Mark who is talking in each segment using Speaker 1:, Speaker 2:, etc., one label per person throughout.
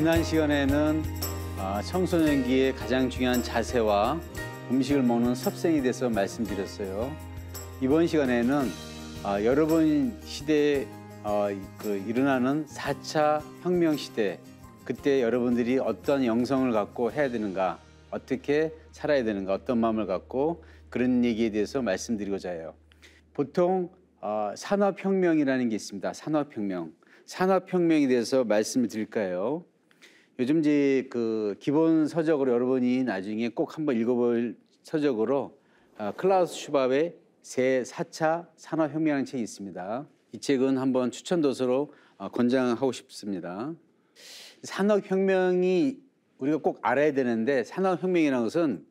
Speaker 1: 지난 시간에는 청소년기의 가장 중요한 자세와 음식을 먹는 섭생에 대해서 말씀드렸어요. 이번 시간에는 여러분 시대에 일어나는 4차 혁명 시대, 그때 여러분들이 어떤 영성을 갖고 해야 되는가, 어떻게 살아야 되는가, 어떤 마음을 갖고 그런 얘기에 대해서 말씀드리고자 해요. 보통 산업혁명이라는 게 있습니다. 산업혁명. 산업혁명에 대해서 말씀을 드릴까요? 요즘 이제 기본 서적으로 여러분이 나중에 꼭 한번 읽어볼 서적으로 클라우스 슈밥의 새 4차 산업혁명이라는 책이 있습니다. 이 책은 한번 추천 도서로 권장하고 싶습니다. 산업혁명이 우리가 꼭 알아야 되는데, 산업혁명이라는 것은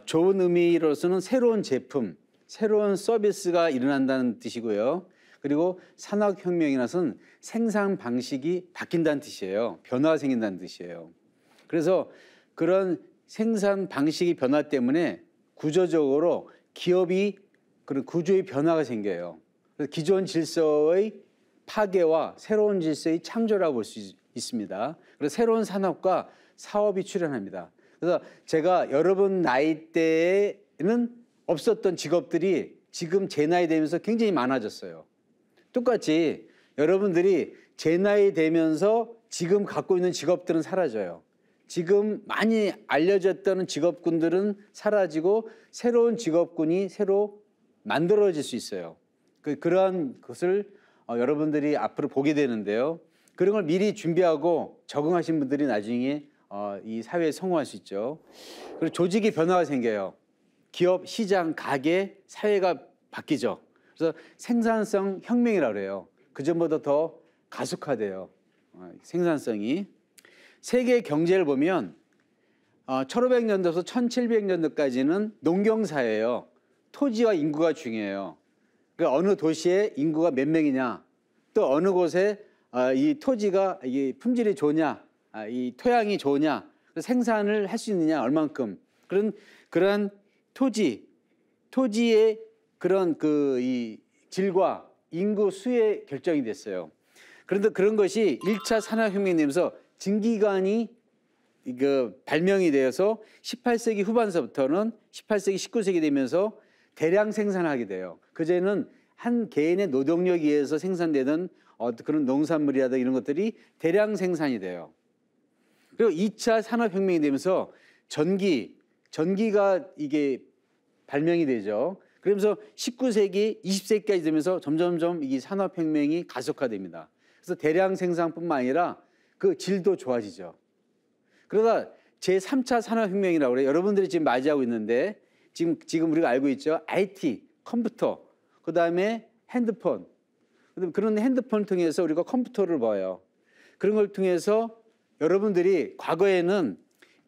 Speaker 1: 좋은 의미로서는 새로운 제품, 새로운 서비스가 일어난다는 뜻이고요. 그리고 산업혁명이라는 것은 생산 방식이 바뀐다는 뜻이에요. 변화가 생긴다는 뜻이에요. 그래서 그런 생산 방식의 변화 때문에 구조적으로 기업이 그런 구조의 변화가 생겨요. 그래서 기존 질서의 파괴와 새로운 질서의 창조라고 볼 수 있습니다. 그래서 새로운 산업과 사업이 출현합니다. 그래서 제가 여러분 나이 때에는 없었던 직업들이 지금 제 나이 되면서 굉장히 많아졌어요. 똑같이 여러분들이 제 나이 되면서 지금 갖고 있는 직업들은 사라져요. 지금 많이 알려졌던 직업군들은 사라지고 새로운 직업군이 새로 만들어질 수 있어요. 그러한 것을 여러분들이 앞으로 보게 되는데요. 그런 걸 미리 준비하고 적응하신 분들이 나중에 이 사회에 성공할 수 있죠. 그리고 조직의 변화가 생겨요. 기업, 시장, 가게, 사회가 바뀌죠. 그래서 생산성 혁명이라고 그래요. 그전보다 더 가속화돼요. 생산성이. 세계 경제를 보면 1500년도에서 1700년도까지는 농경사예요. 토지와 인구가 중요해요. 그러니까 어느 도시에 인구가 몇 명이냐, 또 어느 곳에 이 토지가 이 품질이 좋냐, 이 토양이 좋으냐, 생산을 할 수 있느냐, 얼만큼, 그런 토지의 그런 이 질과 인구 수에 결정이 됐어요. 그런데 그런 것이 1차 산업혁명이 되면서 증기관이 발명이 되어서 18세기 후반서부터는 18세기, 19세기 되면서 대량 생산하게 돼요. 그전에는 한 개인의 노동력에 의해서 생산되는 그런 농산물이라든가 이런 것들이 대량 생산이 돼요. 그리고 2차 산업혁명이 되면서 전기가 이게 발명이 되죠. 그러면서 19세기, 20세기까지 되면서 점점점 이 산업혁명이 가속화됩니다. 그래서 대량 생산뿐만 아니라 그 질도 좋아지죠. 그러다 제3차 산업혁명이라고 그래요. 여러분들이 지금 맞이하고 있는데 지금 우리가 알고 있죠. IT, 컴퓨터, 그다음에 핸드폰. 그런 핸드폰을 통해서 우리가 컴퓨터를 봐요. 그런 걸 통해서 여러분들이 과거에는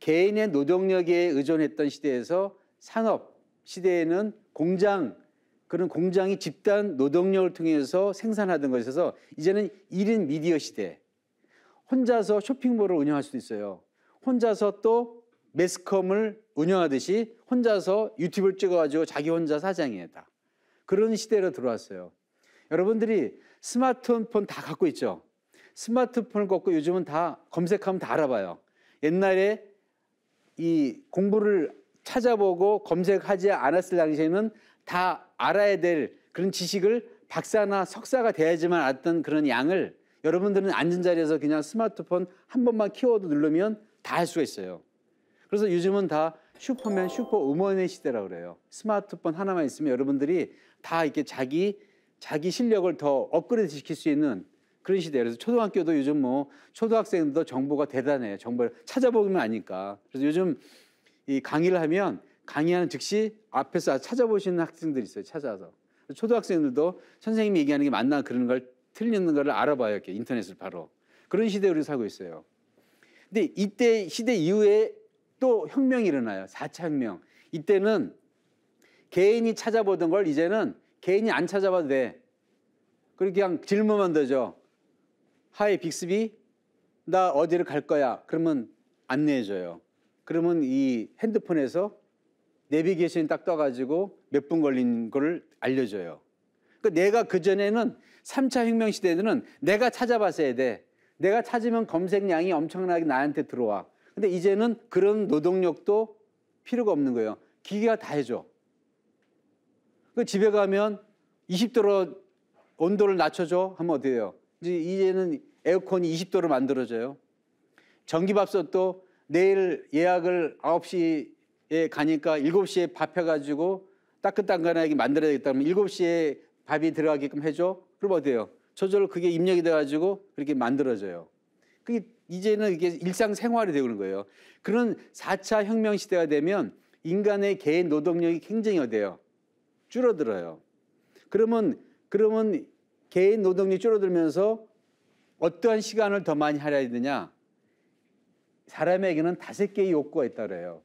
Speaker 1: 개인의 노동력에 의존했던 시대에서 산업 시대에는 그런 공장이 집단 노동력을 통해서 생산하던 것에서 이제는 1인 미디어 시대. 혼자서 쇼핑몰을 운영할 수도 있어요. 혼자서 또 매스컴을 운영하듯이 혼자서 유튜브를 찍어가지고 자기 혼자 사장이에요. 다. 그런 시대로 들어왔어요. 여러분들이 스마트폰 다 갖고 있죠. 스마트폰을 갖고 요즘은 다 검색하면 다 알아봐요. 옛날에 이 공부를 찾아보고 검색하지 않았을 당시에는 다 알아야 될 그런 지식을 박사나 석사가 돼야지만 알았던 그런 양을 여러분들은 앉은 자리에서 그냥 스마트폰 한 번만 키워드 누르면 다 할 수가 있어요. 그래서 요즘은 다 슈퍼맨, 슈퍼우먼의 시대라고 그래요. 스마트폰 하나만 있으면 여러분들이 다 이렇게 자기 실력을 더 업그레이드 시킬 수 있는 그런 시대예요. 그래서 초등학교도 요즘 초등학생들도 정보가 대단해요. 정보를 찾아보면 아니까. 그래서 요즘 이 강의를 하면 강의하는 즉시 앞에서 찾아보시는 학생들이 있어요. 찾아서. 초등학생들도 선생님이 얘기하는 게 맞나 그런 걸 틀리는 걸 알아봐요. 이렇게 인터넷을 바로. 그런 시대에 우리가 살고 있어요. 근데 이때 시대 이후에 또 혁명이 일어나요. 4차 혁명. 이때는 개인이 찾아보던 걸 이제는 개인이 안 찾아봐도 돼. 그리고 그냥 질문만 되죠. 하이 빅스비, 나 어디를 갈 거야. 그러면 안내해줘요. 그러면 이 핸드폰에서 내비게이션이 딱 떠가지고 몇 분 걸린 걸 알려줘요. 그러니까 내가 그전에는 3차 혁명 시대에는 내가 찾아봤어야 돼. 내가 찾으면 검색량이 엄청나게 나한테 들어와. 근데 이제는 그런 노동력도 필요가 없는 거예요. 기계가 다 해줘. 그 집에 가면 20도로 온도를 낮춰줘 하면 어떻게 해요? 이제는 에어컨이 20도로 만들어져요. 전기밥솥도 내일 예약을 9시에 가니까 7시에 밥 해가지고 따끈따끈하게 만들어야 되겠다 그러면 7시에 밥이 들어가게끔 해줘. 그럼 어때요? 저절로 그게 입력이 돼가지고 그렇게 만들어져요. 그게 이제는 이게 일상생활이 되는 거예요. 그런 4차 혁명 시대가 되면 인간의 개인 노동력이 굉장히 어때요? 줄어들어요. 그러면 개인 노동력이 줄어들면서 어떠한 시간을 더 많이 할애해야 되냐? 사람에게는 5개의 욕구가 있다 그래요.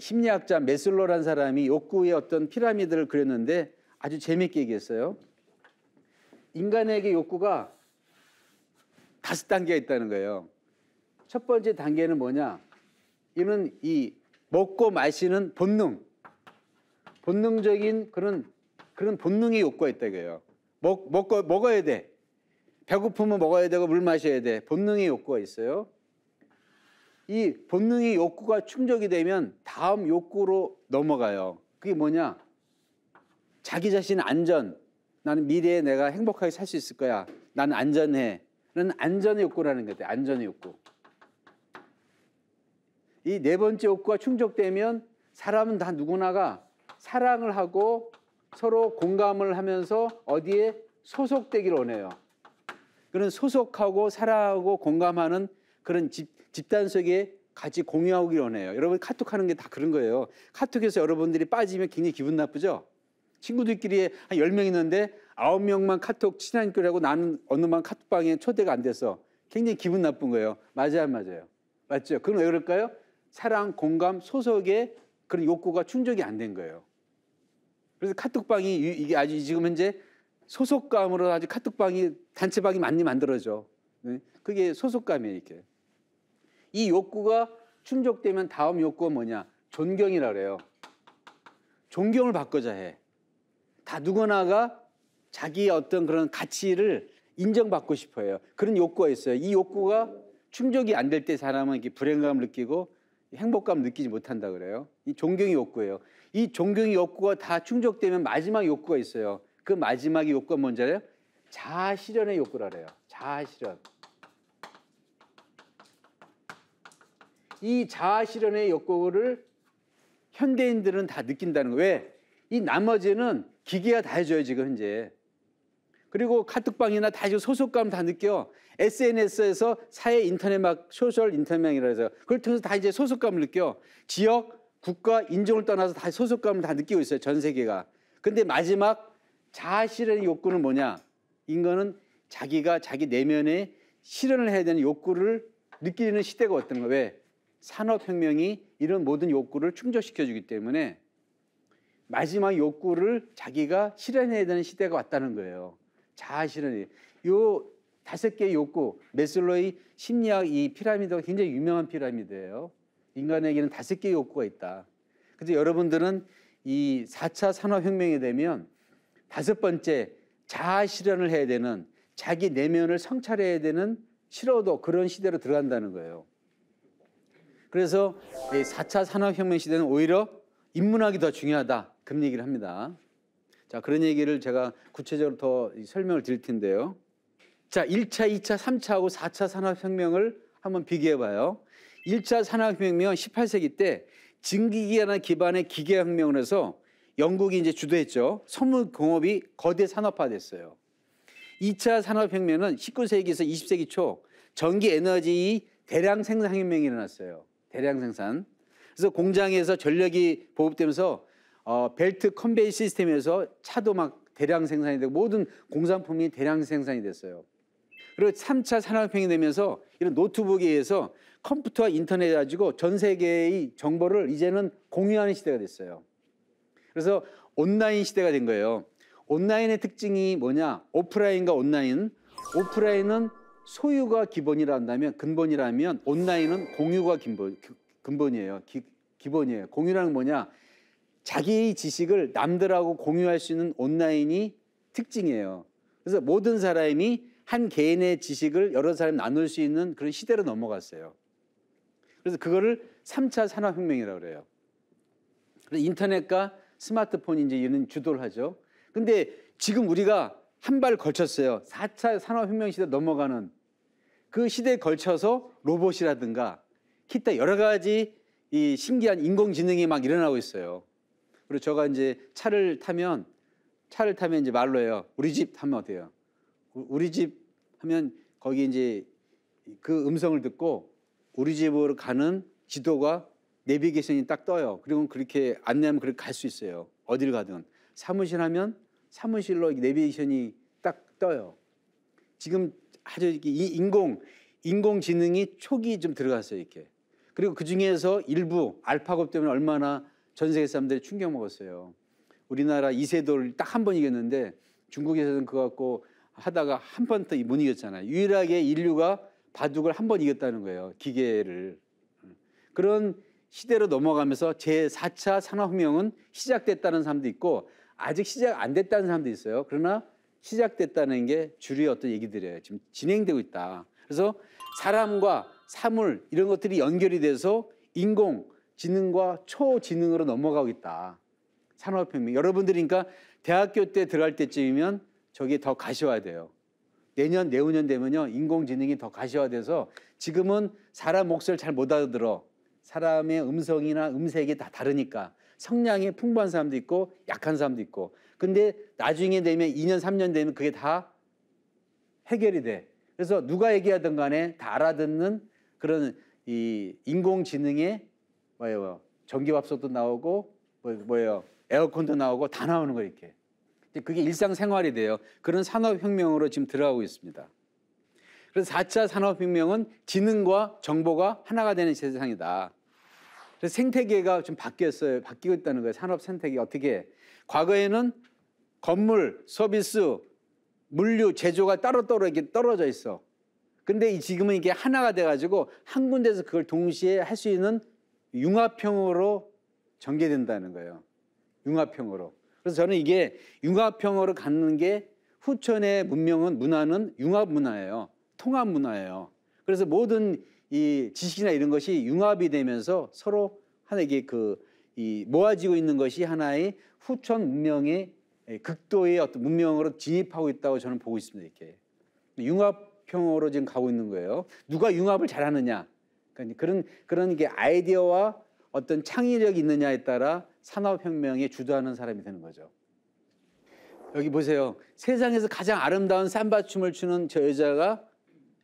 Speaker 1: 심리학자 메슬로라는 사람이 욕구의 어떤 피라미드를 그렸는데 아주 재밌게 얘기했어요. 인간에게 욕구가 5단계가 있다는 거예요. 첫 번째 단계는 뭐냐? 이는 이 먹고 마시는 본능, 본능적인 그런 본능의 욕구가 있다 이거예요. 먹어야 돼. 배고프면 먹어야 되고 물 마셔야 돼. 본능의 욕구가 있어요. 이 본능의 욕구가 충족이 되면 다음 욕구로 넘어가요. 그게 뭐냐? 자기 자신 안전. 나는 미래에 내가 행복하게 살 수 있을 거야. 나는 안전해. 는 안전의 욕구라는 거예요. 안전의 욕구. 이 네 번째 욕구가 충족되면 사람은 다 누구나가 사랑을 하고 서로 공감을 하면서 어디에 소속되기를 원해요. 그런 소속하고 사랑하고 공감하는 그런 집단 속에 같이 공유하기를 원해요. 여러분 카톡하는 게 다 그런 거예요. 카톡에서 여러분들이 빠지면 굉장히 기분 나쁘죠? 친구들끼리 한 10명 있는데 9명만 카톡 친한끼리하고 나는 어느만 카톡방에 초대가 안 돼서 굉장히 기분 나쁜 거예요. 맞아요, 안 맞아요? 맞죠? 그건 왜 그럴까요? 사랑, 공감, 소속의 그런 욕구가 충족이 안 된 거예요. 그래서 카톡방이 이게 아주 지금 현재 소속감으로 아주 카톡방이 단체방이 많이 만들어져. 그게 소속감이에요, 이렇게. 이 욕구가 충족되면 다음 욕구가 뭐냐? 존경이라 그래요. 존경을 바꾸자 해. 다 누구나가 자기의 어떤 그런 가치를 인정받고 싶어 해요. 그런 욕구가 있어요. 이 욕구가 충족이 안 될 때 사람은 이렇게 불행감을 느끼고 행복감을 느끼지 못한다 그래요. 이 존경의 욕구예요. 이 존경의 욕구가 다 충족되면 마지막 욕구가 있어요. 그 마지막의 욕구가 뭔지 알아요? 자아 실현의 욕구라 그래요. 자아 실현. 이 자아 실현의 욕구를 현대인들은 다 느낀다는 거예요. 왜? 이 나머지는 기계가 다 해줘요, 지금 현재. 그리고 카톡방이나 다 지금 소속감 다 느껴. SNS에서 사회 인터넷 막 소셜 인터넷이라 해서 그걸 통해서 다 이제 소속감을 느껴. 지역, 국가, 인종을 떠나서 다 소속감을 다 느끼고 있어요, 전 세계가. 근데 마지막 자아 실현의 욕구는 뭐냐? 인간은 자기가 자기 내면에 실현을 해야 되는 욕구를 느끼는 시대가 어떤 거예요? 왜? 산업혁명이 이런 모든 욕구를 충족시켜주기 때문에 마지막 욕구를 자기가 실현해야 되는 시대가 왔다는 거예요. 자아 실현이. 요 5개의 욕구, 메슬로의 심리학 이 피라미드가 굉장히 유명한 피라미드예요. 인간에게는 5개의 욕구가 있다. 그래서 여러분들은 이 4차 산업혁명이 되면 5번째 자아 실현을 해야 되는 자기 내면을 성찰해야 되는 싫어도 그런 시대로 들어간다는 거예요. 그래서 4차 산업혁명 시대는 오히려 인문학이 더 중요하다. 그런 얘기를 합니다. 자, 그런 얘기를 제가 구체적으로 더 설명을 드릴 텐데요. 자, 1차, 2차, 3차하고 4차 산업혁명을 한번 비교해 봐요. 1차 산업혁명은 18세기 때 증기기관 기반의 기계혁명을 해서 영국이 이제 주도했죠. 선물공업이 거대 산업화됐어요. 2차 산업혁명은 19세기에서 20세기 초 전기 에너지 대량 생산혁명이 일어났어요. 대량 생산. 그래서 공장에서 전력이 보급되면서 벨트 컨베이 시스템에서 차도 막 대량 생산이 되고 모든 공산품이 대량 생산이 됐어요. 그리고 3차 산업혁명이 되면서 이런 노트북에 의해서 컴퓨터와 인터넷 가지고 전 세계의 정보를 이제는 공유하는 시대가 됐어요. 그래서 온라인 시대가 된 거예요. 온라인의 특징이 뭐냐? 오프라인과 온라인. 오프라인은 소유가 근본이라면 온라인은 공유가 근본이에요. 기본이에요. 공유라는 뭐냐? 자기의 지식을 남들하고 공유할 수 있는 온라인이 특징이에요. 그래서 모든 사람이 한 개인의 지식을 여러 사람이 나눌 수 있는 그런 시대로 넘어갔어요. 그래서 그거를 3차 산업혁명이라고 그래요. 그래서 인터넷과 스마트폰이 이제 이런 주도를 하죠. 근데 지금 우리가 한 발 걸쳤어요. 4차 산업혁명 시대 넘어가는 그 시대에 걸쳐서 로봇이라든가 기타 여러 가지 이 신기한 인공지능이 막 일어나고 있어요. 그리고 제가 이제 차를 타면 이제 말로 해요. 우리 집 하면 어때요? 우리 집 하면 거기 이제 그 음성을 듣고 우리 집으로 가는 지도가 내비게이션이 딱 떠요. 그리고 그렇게 안내하면 그렇게 갈 수 있어요. 어딜 가든. 사무실 하면 사무실로 내비게이션이 딱 떠요. 지금 아주 이렇게 인공지능이 초기 좀 들어갔어요, 이렇게. 그리고 그 중에서 일부 알파고 때문에 얼마나 전 세계 사람들이 충격 먹었어요. 우리나라 이세돌 딱 한 번 이겼는데 중국에서는 그거 갖고 하다가 한 번 더 못 이겼잖아요. 유일하게 인류가 바둑을 한 번 이겼다는 거예요, 기계를. 그런 시대로 넘어가면서 제4차 산업혁명은 시작됐다는 사람도 있고 아직 시작 안 됐다는 사람도 있어요. 그러나 시작됐다는 게 주류의 어떤 얘기들이에요. 지금 진행되고 있다. 그래서 사람과 사물 이런 것들이 연결이 돼서 인공지능과 초지능으로 넘어가고 있다. 산업혁명. 여러분들이 그러니까 대학교 때 들어갈 때쯤이면 저게 더 가시화돼야 돼요. 내년, 내후년 되면요. 인공지능이 더 가시화돼서 지금은 사람 목소리를 잘 못 알아들어. 사람의 음성이나 음색이 다 다르니까 성량이 풍부한 사람도 있고 약한 사람도 있고. 근데 나중에 되면 2년, 3년 되면 그게 다 해결이 돼. 그래서 누가 얘기하든 간에 다 알아듣는 그런 이 인공지능의 뭐예요? 전기밥솥도 나오고 뭐예요? 에어컨도 나오고 다 나오는 거 이렇게. 그게 일상생활이 돼요. 그런 산업혁명으로 지금 들어가고 있습니다. 그래서 4차 산업혁명은 지능과 정보가 하나가 되는 세상이다. 그래서 생태계가 좀 바뀌었어요. 바뀌고 있다는 거예요. 산업 생태계 어떻게? 과거에는 건물, 서비스, 물류, 제조가 따로따로 이렇게 떨어져 있어. 근데 지금은 이게 하나가 돼가지고 한 군데서 그걸 동시에 할 수 있는 융합형으로 전개된다는 거예요. 융합형으로. 그래서 저는 이게 융합형으로 갖는 게 후천의 문화는 융합 문화예요. 통합 문화예요. 그래서 모든 이 지식이나 이런 것이 융합이 되면서 서로 하나의 모아지고 있는 것이 하나의 후천 문명의 극도의 어떤 문명으로 진입하고 있다고 저는 보고 있습니다. 이렇게 융합형으로 지금 가고 있는 거예요. 누가 융합을 잘하느냐, 그러니까 그런 게 아이디어와 어떤 창의력이 있느냐에 따라 산업혁명에 주도하는 사람이 되는 거죠. 여기 보세요. 세상에서 가장 아름다운 삼바춤을 추는 저 여자가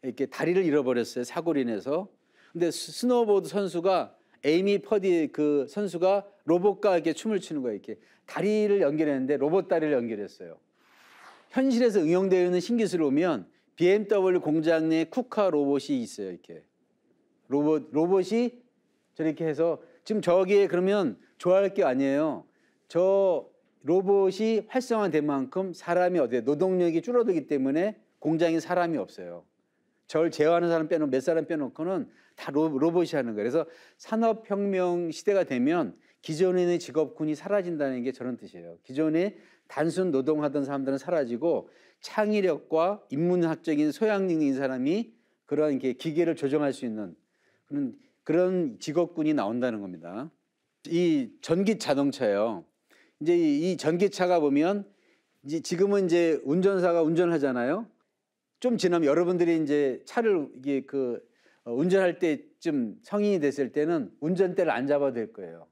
Speaker 1: 이렇게 다리를 잃어버렸어요. 사고로 인해서. 근데 스노우보드 선수가 에이미 퍼디 그 선수가 로봇과 이렇게 춤을 추는 거예요. 이렇게 다리를 연결했는데 로봇 다리를 연결했어요. 현실에서 응용되어 있는 신기술을 보면 BMW 공장 내에 쿠카 로봇이 있어요. 이렇게 로봇이 저렇게 해서 지금 저기에 그러면 좋아할 게 아니에요. 저 로봇이 활성화된 만큼 사람이 어때요? 노동력이 줄어들기 때문에 공장에 사람이 없어요. 저를 제어하는 사람 빼놓고 몇 사람 빼놓고는 다 로봇이 하는 거예요. 그래서 산업혁명 시대가 되면 기존의 직업군이 사라진다는 게 저런 뜻이에요. 기존에 단순 노동하던 사람들은 사라지고 창의력과 인문학적인 소양이 있는 사람이 그런 기계를 조정할 수 있는 그런 직업군이 나온다는 겁니다. 이 전기 자동차요. 이제 이 전기차가 보면 이제 지금은 이제 운전사가 운전하잖아요. 좀 지나면 여러분들이 이제 차를 운전할 때쯤 성인이 됐을 때는 운전대를 안 잡아도 될 거예요.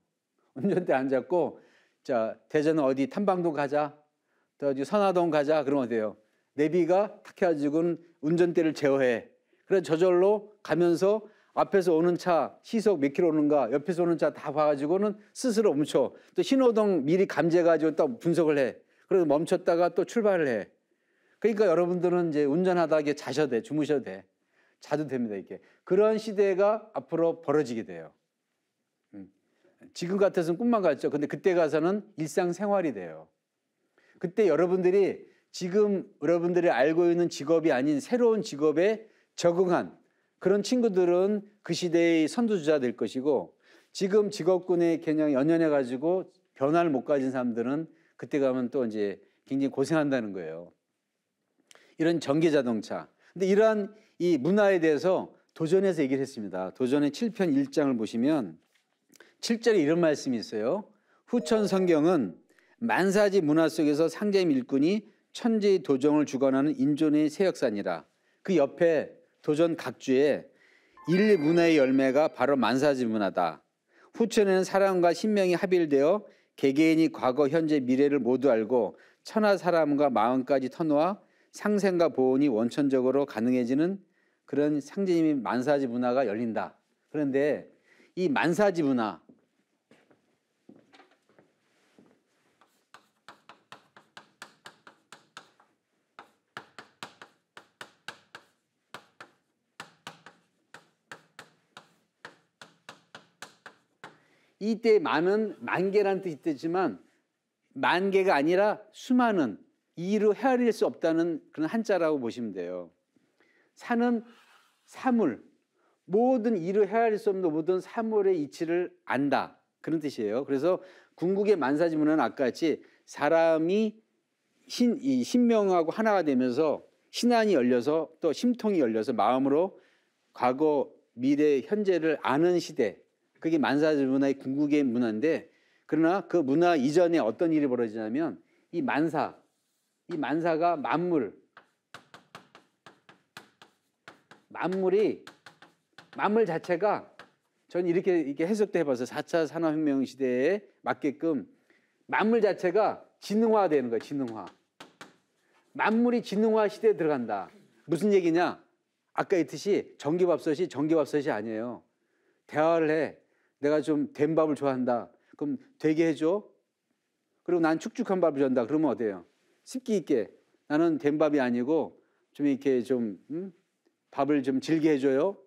Speaker 1: 운전대 안 잡고 자 대전 어디 탐방동 가자, 또 어디 선화동 가자 그러면 어때요? 내비가 탁 해가지고는 운전대를 제어해. 그래서 저절로 가면서 앞에서 오는 차 시속 몇 킬로 오는가, 옆에서 오는 차 다 봐가지고는 스스로 멈춰. 또 신호등 미리 감지해가지고 또 분석을 해. 그래서 멈췄다가 또 출발을 해. 그러니까 여러분들은 이제 운전하다 이게 자셔도 돼, 주무셔도 돼, 자도 됩니다. 이렇게 그런 시대가 앞으로 벌어지게 돼요. 지금 같아서는 꿈만 같죠. 근데 그때 가서는 일상생활이 돼요. 그때 여러분들이 지금 여러분들이 알고 있는 직업이 아닌 새로운 직업에 적응한 그런 친구들은 그 시대의 선두주자 될 것이고, 지금 직업군의 개념 연연해 가지고 변화를 못 가진 사람들은 그때 가면 또 이제 굉장히 고생한다는 거예요. 이런 전기 자동차. 근데 이러한 이 문화에 대해서 도전에서 얘기를 했습니다. 도전의 7편 1장을 보시면 7절에 이런 말씀이 있어요. 후천 성경은 만사지 문화 속에서 상제임 일꾼이 천지의 도정을 주관하는 인존의 세역사니라. 그 옆에 도전 각주에 일 문화의 열매가 바로 만사지 문화다. 후천에는 사람과 신명이 합일되어 개개인이 과거, 현재, 미래를 모두 알고 천하 사람과 마음까지 터놓아 상생과 보온이 원천적으로 가능해지는 그런 상징이 만사지 문화가 열린다. 그런데 이 만사지 문화, 이때 많은 만개라는 뜻이 있지만 만개가 아니라 수많은 이로 헤아릴 수 없다는 그런 한자라고 보시면 돼요. 사는 사물, 모든 이로 헤아릴 수 없는 모든 사물의 이치를 안다. 그런 뜻이에요. 그래서 궁극의 만사지 문화는 아까 같이 사람이 이 신명하고 하나가 되면서 신안이 열려서 또 심통이 열려서 마음으로 과거, 미래, 현재를 아는 시대. 그게 만사지 문화의 궁극의 문화인데 그러나 그 문화 이전에 어떤 일이 벌어지냐면 이 만사가 만물 자체가 저는 이렇게 해석도 해봤어요. 4차 산업혁명 시대에 맞게끔 만물 자체가 지능화되는 거예요. 지능화. 만물이 지능화 시대에 들어간다. 무슨 얘기냐? 아까 했듯이 전기밥솥이 아니에요. 대화를 해. 내가 좀 된 밥을 좋아한다. 그럼 되게 해줘. 그리고 난 축축한 밥을 좋아한다. 그러면 어때요? 습기 있게. 나는 된 밥이 아니고 좀 이렇게 좀 밥을 좀 질게 해줘요.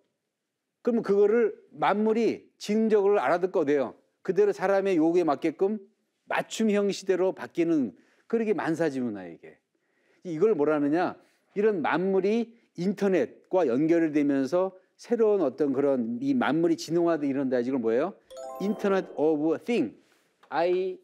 Speaker 1: 그러면 그거를 만물이 지능적으로 알아듣고 어때요? 그대로 사람의 요구에 맞게끔 맞춤형 시대로 바뀌는 그러게 만사지 문화예요. 이게. 이걸 뭐라느냐? 이런 만물이 인터넷과 연결이 되면서 새로운 어떤 그런 이 만물이 지능화돼 이런다. 이걸 뭐예요? 인터넷 오브 띵, IoT,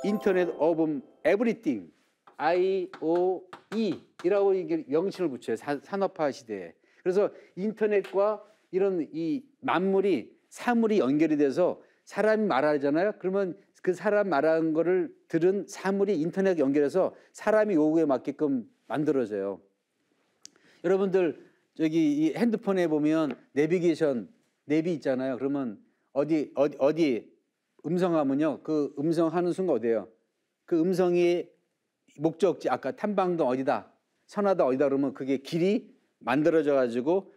Speaker 1: 인터넷 오브 에브리띵, IOE이라고 이게 명칭을 붙여요. 산업화 시대에. 그래서 인터넷과 이런 이 만물이 사물이 연결이 돼서 사람이 말하잖아요. 그러면 그 사람 말하는 거를 들은 사물이 인터넷 연결해서 사람이 요구에 맞게끔 만들어져요. 여러분들 저기 이 핸드폰에 보면 내비게이션 내비 있잖아요. 그러면 어디 음성하면요. 그 음성하는 순간 어디예요? 그 음성이 목적지 아까 탐방동 어디다 선하다 어디다 그러면 그게 길이 만들어져 가지고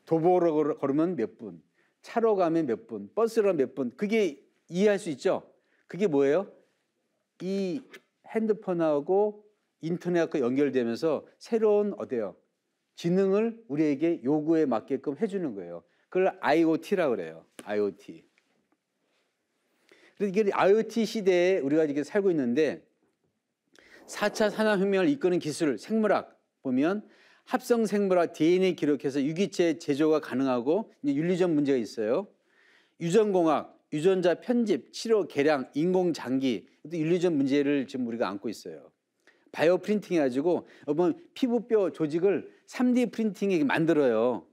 Speaker 1: 도보로 걸으면 몇 분, 차로 가면 몇 분, 버스로 가면 몇 분. 그게 이해할 수 있죠? 그게 뭐예요? 이 핸드폰하고 인터넷과 연결되면서 새로운 어때요? 지능을 우리에게 요구에 맞게끔 해주는 거예요. 그걸 IoT라고 그래요. IoT. 그래서 이게 IoT 시대에 우리가 이렇게 살고 있는데 4차 산업혁명을 이끄는 기술, 생물학 보면 합성 생물학 DNA 기록해서 유기체 제조가 가능하고 윤리적 문제가 있어요. 유전공학, 유전자 편집, 치료 개량, 인공장기 윤리적 문제를 지금 우리가 안고 있어요. 바이오 프린팅 해가지고 피부뼈 조직을 3D 프린팅에 만들어요.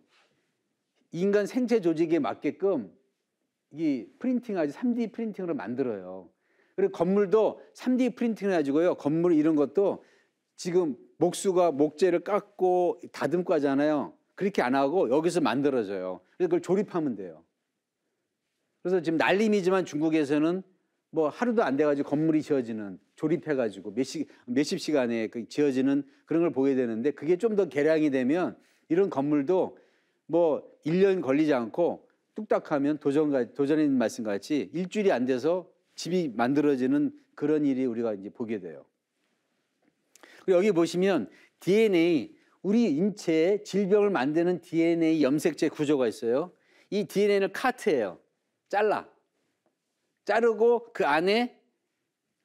Speaker 1: 인간 생체 조직에 맞게끔 이 프린팅하지 3D 프린팅으로 만들어요. 그리고 건물도 3D 프린팅 해가지고요. 건물 이런 것도 지금 목수가 목재를 깎고 다듬고 하잖아요. 그렇게 안 하고 여기서 만들어져요. 그래서 그걸 조립하면 돼요. 그래서 지금 날림이지만 중국에서는 뭐 하루도 안 돼가지고 건물이 지어지는 조립해가지고 몇십 시간에 지어지는 그런 걸 보게 되는데 그게 좀 더 개량이 되면 이런 건물도 뭐 1년 걸리지 않고 뚝딱하면 도전인 말씀같이 일주일이 안 돼서 집이 만들어지는 그런 일이 우리가 이제 보게 돼요. 그리고 여기 보시면 DNA, 우리 인체에 질병을 만드는 DNA 염색체 구조가 있어요. 이 DNA는 카트예요. 자르고 그 안에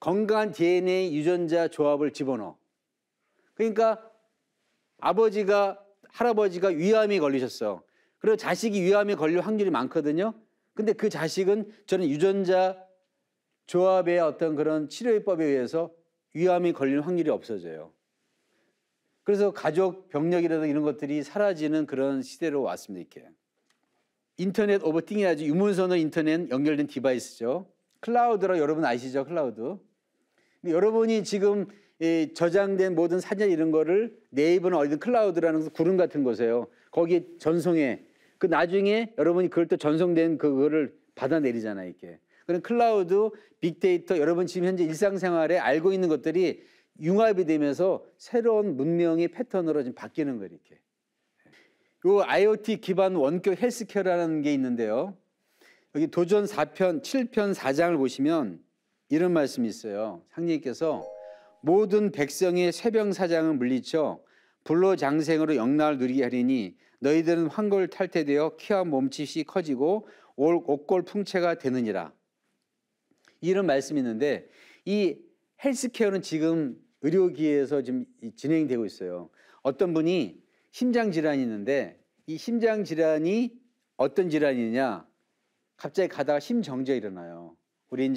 Speaker 1: 건강한 DNA 유전자 조합을 집어넣어. 그러니까 할아버지가 위암이 걸리셨어. 그리고 자식이 위암에 걸릴 확률이 많거든요. 근데 그 자식은 저는 유전자 조합의 어떤 그런 치료법에 의해서 위암이 걸릴 확률이 없어져요. 그래서 가족 병력이라든가 이런 것들이 사라지는 그런 시대로 왔습니다. 이렇게. 인터넷 오브 띵이 아주 유문선으로 인터넷 연결된 디바이스죠. 클라우드라고 여러분 아시죠? 클라우드. 여러분이 지금 저장된 모든 사진 이런 거를 네이버나 어디든 클라우드라는 구름 같은 곳이에요. 거기에 전송해. 그 나중에 여러분이 그걸 또 전송된 그거를 받아내리잖아요. 이렇게. 그런 클라우드, 빅데이터, 여러분 지금 현재 일상생활에 알고 있는 것들이 융합이 되면서 새로운 문명의 패턴으로 지금 바뀌는 거예요. 이렇게. 요 IoT 기반 원격 헬스케어라는 게 있는데요. 여기 도전 4편, 7편 4장을 보시면 이런 말씀이 있어요. 상님께서 모든 백성의 쇠병사장을 물리쳐 불로장생으로 영락을 누리게 하리니 너희들은 황골 탈퇴되어 키와 몸짓이 커지고 옥골 풍채가 되느니라. 이런 말씀이 있는데 이 헬스케어는 지금 의료기에서 지금 진행되고 있어요. 어떤 분이 심장 질환이 있는데 이 심장 질환이 어떤 질환이냐? 갑자기 가다가 심정지가 일어나요. 우리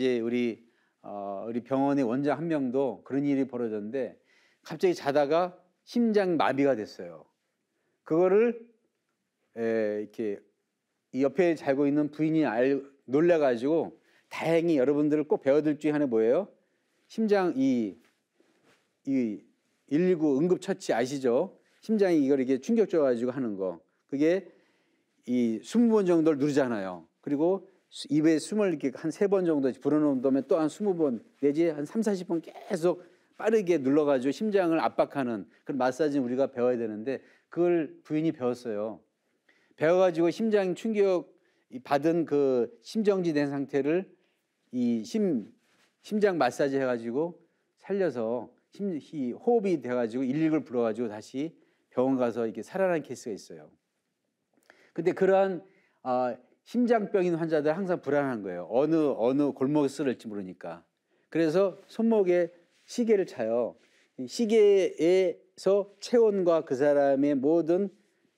Speaker 1: 병원의 원장 한 명도 그런 일이 벌어졌는데 갑자기 자다가 심장 마비가 됐어요. 그거를 이렇게 이 옆에 자고 있는 부인이 놀래가지고 다행히 여러분들 꼭 배워둘 중에 하나 뭐예요? 심장 이 119 응급처치 아시죠? 심장이 이걸 이렇게 충격 줘가지고 하는 거. 그게 이 20번 정도를 누르잖아요. 그리고 입에 숨을 이렇게 한 3번 정도 불어넣은 다음에 또 한 20번 내지 한 3, 40번 계속 빠르게 눌러가지고 심장을 압박하는 그런 마사지는 우리가 배워야 되는데 그걸 부인이 배웠어요. 배워가지고 심장 충격 받은 그 심정지 된 상태를 이 심장 마사지 해가지고 살려서 호흡이 돼가지고 119를 불러가지고 다시 병원 가서 이렇게 살아난 케이스가 있어요. 근데 그러한 심장병인 환자들 항상 불안한 거예요. 어느 골목에 쓰러질지 모르니까. 그래서 손목에 시계를 차요. 이 시계에서 체온과 그 사람의 모든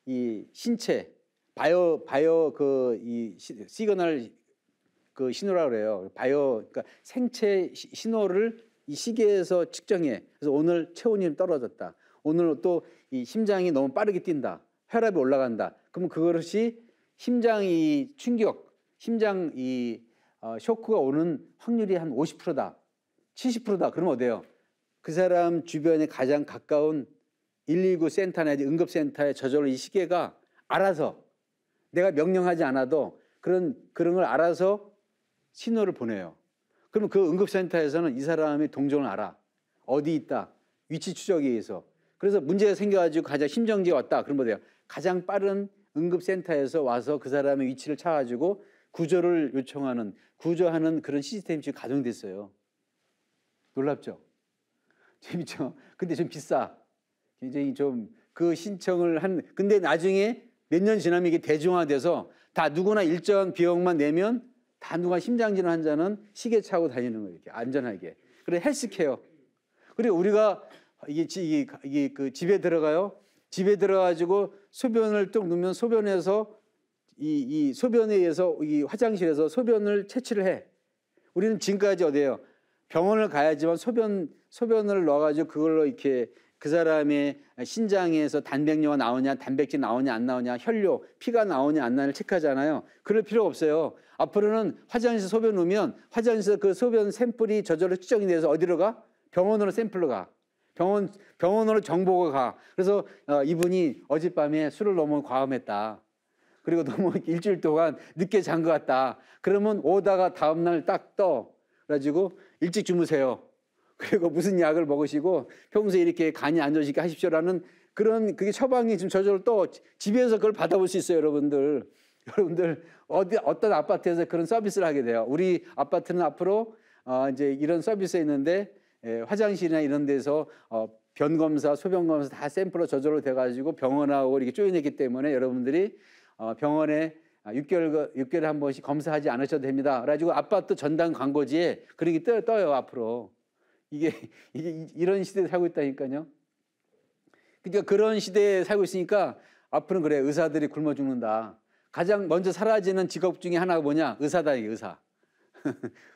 Speaker 1: 이 신체 바이오 이 시그널 그 신호라고 그래요. 그러니까 생체 신호를 이 시계에서 측정해. 그래서 오늘 체온이 떨어졌다. 오늘 또 이 심장이 너무 빠르게 뛴다. 혈압이 올라간다. 그러면 그것이 심장이 충격, 심장 쇼크가 오는 확률이 한 50%다. 70%다. 그러면 어때요? 그 사람 주변에 가장 가까운 119 센터나 응급센터에 저절로 이 시계가 알아서 내가 명령하지 않아도 그런 걸 알아서 신호를 보내요. 그러면 그 응급센터에서는 이 사람의 동종을 알아. 어디 있다. 위치 추적에 의해서. 그래서 문제가 생겨가지고 가장 심정지가 왔다. 그러면 어때요? 가장 빠른 응급센터에서 와서 그 사람의 위치를 찾아가지고 구조를 요청하는, 구조하는 그런 시스템이 지금 가동됐어요. 놀랍죠? 재밌죠? 근데 좀 비싸. 굉장히 좀 그 신청을 근데 나중에 몇 년 지나면 이게 대중화돼서 다 누구나 일정 비용만 내면 다 누가 심장질환 환자는 시계 차고 다니는 거예요. 이렇게 안전하게. 그래 헬스케어. 그리고 우리가 이게 그 집에 들어가요. 집에 들어가지고 소변을 뚝 누면 소변에서 이 소변에 의해서 이 화장실에서 소변을 채취를 해. 우리는 지금까지 어디예요? 병원을 가야지만 소변을 넣어가지고 그걸로 이렇게 그 사람의 신장에서 단백뇨가 나오냐, 단백질 나오냐 안 나오냐, 혈뇨, 피가 나오냐 안 나오냐 체크하잖아요. 그럴 필요가 없어요. 앞으로는 화장실에서 소변 넣으면 화장실에서 그 소변 샘플이 저절로 추정이 돼서 어디로 가? 병원으로 샘플로 가. 병원으로 정보가 가. 그래서 이분이 어젯밤에 술을 너무 과음했다. 그리고 너무 일주일 동안 늦게 잔 것 같다. 그러면 오다가 다음날 딱 떠. 그래가지고 일찍 주무세요. 그리고 무슨 약을 먹으시고 평소에 이렇게 간이 안 좋으시게 하십시오라는 그게 처방이 지금 저절로 또 집에서 그걸 받아볼 수 있어요, 여러분들. 여러분들 어떤 아파트에서 그런 서비스를 하게 돼요. 우리 아파트는 앞으로 이제 이런 서비스가 있는데 화장실이나 이런 데서 변 검사, 소변 검사 다 샘플로 저절로 돼가지고 병원하고 이렇게 쪼여냈기 때문에 여러분들이 병원에 6개월에 한 번씩 검사하지 않으셔도 됩니다. 그래가지고 아파트 전담 광고지에 그런 게 떠요 앞으로. 이게 이런 시대에 살고 있다니까요. 그러니까 그런 시대에 살고 있으니까 앞으로는 그래 의사들이 굶어 죽는다. 가장 먼저 사라지는 직업 중에 하나가 뭐냐? 의사다 이게 의사.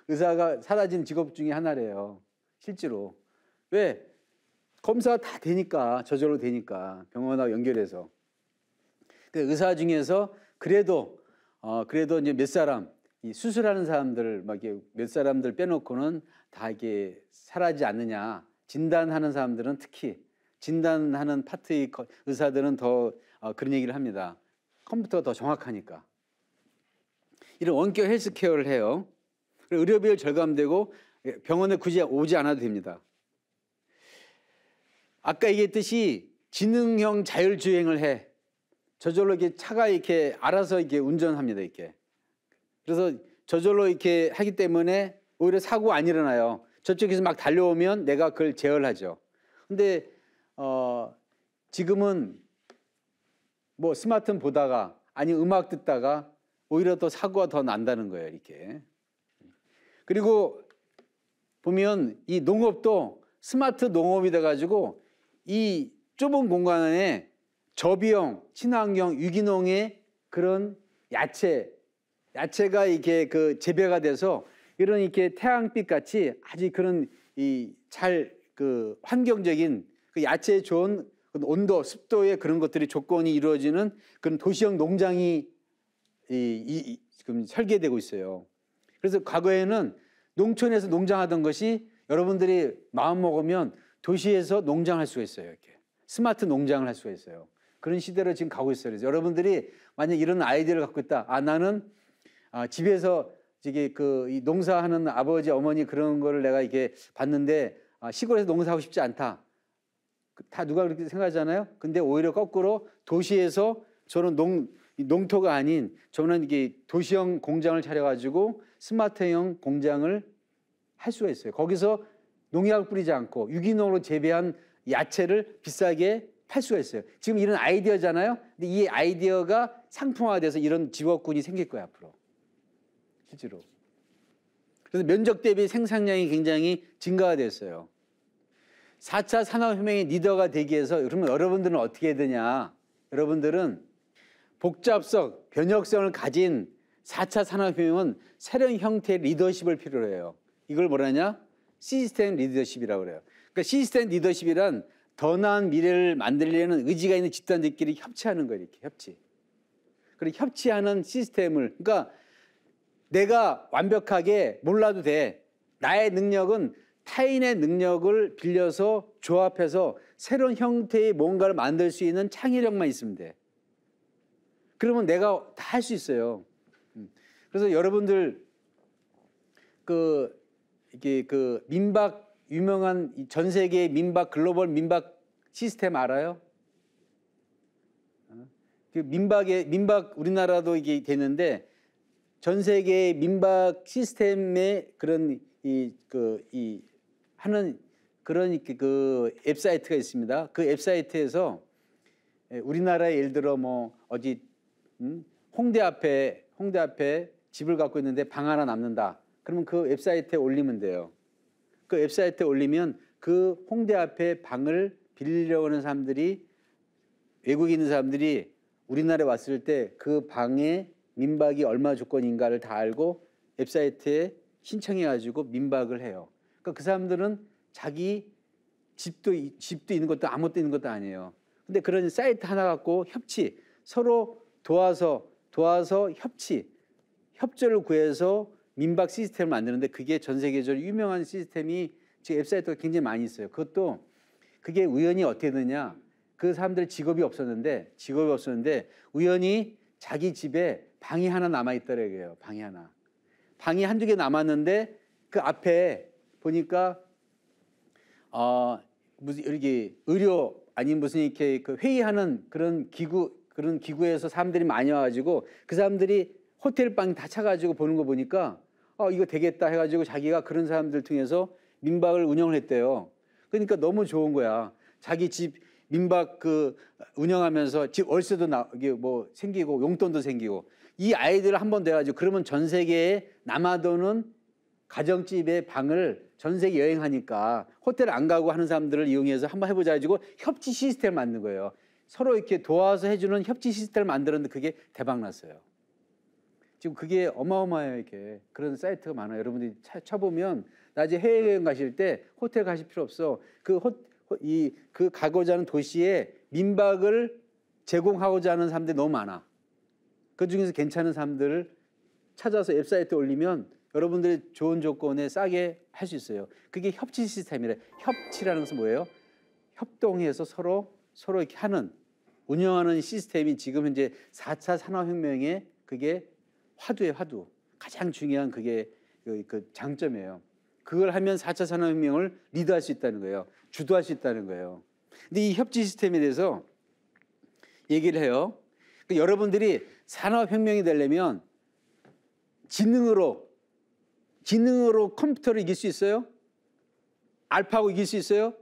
Speaker 1: 의사가 사라지는 직업 중에 하나래요. 실제로. 왜? 검사가 다 되니까, 저절로 되니까 병원하고 연결해서. 그 의사 중에서 그래도 이제 몇 사람 이 수술하는 사람들 막 이게 몇 사람들 빼놓고는 다 이게 살아지 않느냐. 진단하는 사람들은 특히 진단하는 파트의 의사들은 더 그런 얘기를 합니다. 컴퓨터가 더 정확하니까. 이런 원격 헬스케어를 해요. 그리고 의료비를 절감되고 병원에 굳이 오지 않아도 됩니다. 아까 얘기했듯이 지능형 자율주행을 해. 저절로 이렇게 차가 이렇게 알아서 이렇게 운전합니다. 이렇게. 그래서 저절로 이렇게 하기 때문에 오히려 사고가 안 일어나요. 저쪽에서 막 달려오면 내가 그걸 제어하죠. 근데 지금은 뭐 스마트폰 보다가 아니 음악 듣다가 오히려 더 사고가 더 난다는 거예요. 이렇게. 그리고 보면 이 농업도 스마트 농업이 돼가지고 이 좁은 공간 안에 저비용, 친환경, 유기농의 그런 야채가 이렇게 그 재배가 돼서 이런 이렇게 태양빛 같이 아주 그런 그 환경적인 그 야채에 좋은 온도, 습도의 그런 것들이 조건이 이루어지는 그런 도시형 농장이 지금 설계되고 있어요. 그래서 과거에는 농촌에서 농장하던 것이 여러분들이 마음 먹으면 도시에서 농장할 수가 있어요. 이렇게 스마트 농장을 할 수가 있어요. 그런 시대로 지금 가고 있어요. 그래서 여러분들이 만약 이런 아이디어를 갖고 있다. 나는 집에서 이게 이 농사하는 아버지, 어머니 그런 거를 내가 이게 봤는데 시골에서 농사하고 싶지 않다. 다 누가 그렇게 생각하잖아요. 근데 오히려 거꾸로 도시에서 저는 농토가 아닌 저는 이게 도시형 공장을 차려가지고 스마트형 공장을 할 수가 있어요. 거기서 농약 뿌리지 않고 유기농으로 재배한 야채를 비싸게 팔 수가 있어요. 지금 이런 아이디어잖아요. 근데 이 아이디어가 상품화돼서 이런 직업군이 생길 거예요, 앞으로. 실제로. 그래서 면적 대비 생산량이 굉장히 증가가 됐어요. 4차 산업혁명의 리더가 되기 위해서 그러면 여러분들은 어떻게 해야 되냐. 여러분들은 복잡성, 변혁성을 가진 4차 산업혁명은 새로운 형태의 리더십을 필요로 해요. 이걸 뭐라냐? 시스템 리더십이라고 그래요. 그러니까 시스템 리더십이란 더 나은 미래를 만들려는 의지가 있는 집단들끼리 협치하는 거예요. 이렇게 협치. 그리고 협치하는 시스템을, 그러니까 내가 완벽하게 몰라도 돼. 나의 능력은 타인의 능력을 빌려서 조합해서 새로운 형태의 뭔가를 만들 수 있는 창의력만 있으면 돼. 그러면 내가 다 할 수 있어요. 그래서 여러분들 이게 민박 유명한 전 세계 민박 글로벌 민박 시스템 알아요? 민박 우리나라도 이게 되는데 전 세계의 민박 시스템의 그런 하는 그런 그 웹사이트가 있습니다. 그 웹사이트에서 우리나라에 예를 들어 뭐 어디 홍대 앞에 집을 갖고 있는데 방 하나 남는다. 그러면 그 웹사이트에 올리면 돼요. 그 웹사이트에 올리면 그 홍대 앞에 방을 빌리려고 하는 사람들이 외국에 있는 사람들이 우리나라에 왔을 때 그 방에 민박이 얼마 조건인가를 다 알고 웹사이트에 신청해가지고 민박을 해요. 그러니까 그 사람들은 자기 집도 있는 것도 아무것도 있는 것도 아니에요. 근데 그런 사이트 하나 갖고 서로 도와서 협조를 구해서 민박 시스템을 만드는데 그게 전 세계적으로 유명한 시스템이 지금 웹사이트가 굉장히 많이 있어요. 그게 우연히 어떻게 되냐? 그 사람들 직업이 없었는데 우연히 자기 집에 방이 하나 남아 있더라고요. 방이 한두 개 남았는데 그 앞에 보니까 무슨 이렇게 의료 아니면 무슨 이렇게 그 회의하는 그런 기구에서 사람들이 많이 와가지고 그 사람들이 호텔 방 다 차가지고 보는 거 보니까 이거 되겠다 해가지고 자기가 그런 사람들 통해서 민박을 운영을 했대요. 그러니까 너무 좋은 거야. 자기 집 민박 운영하면서 집 월세도 이게 뭐 생기고 용돈도 생기고 이 아이디어를 한번 돼가지고 그러면 전 세계에 남아도는 가정집의 방을 전 세계 여행하니까 호텔 안 가고 하는 사람들을 이용해서 한번 해보자 해가지고 협치 시스템을 만든 거예요. 서로 이렇게 도와서 해주는 협치 시스템을 만들었는데 그게 대박 났어요. 지금 그게 어마어마해요. 이렇게 그런 사이트가 많아요. 여러분들이 쳐보면 나중에 해외여행 가실 때 호텔 가실 필요 없어. 그 그 가고자 하는 도시에 민박을 제공하고자 하는 사람들이 너무 많아. 그 중에서 괜찮은 사람들을 찾아서 웹사이트에 올리면 여러분들이 좋은 조건에 싸게 할 수 있어요. 그게 협치 시스템이래. 협치라는 것은 뭐예요? 협동해서 서로 이렇게 하는, 운영하는 시스템이 지금 현재 4차 산업혁명의 그게 화두예요, 화두. 가장 중요한 그게 그 장점이에요. 그걸 하면 4차 산업혁명을 리드할 수 있다는 거예요. 주도할 수 있다는 거예요. 근데 이 협치 시스템에 대해서 얘기를 해요. 그러니까 여러분들이 산업혁명이 되려면 지능으로 컴퓨터를 이길 수 있어요? 알파고 이길 수 있어요?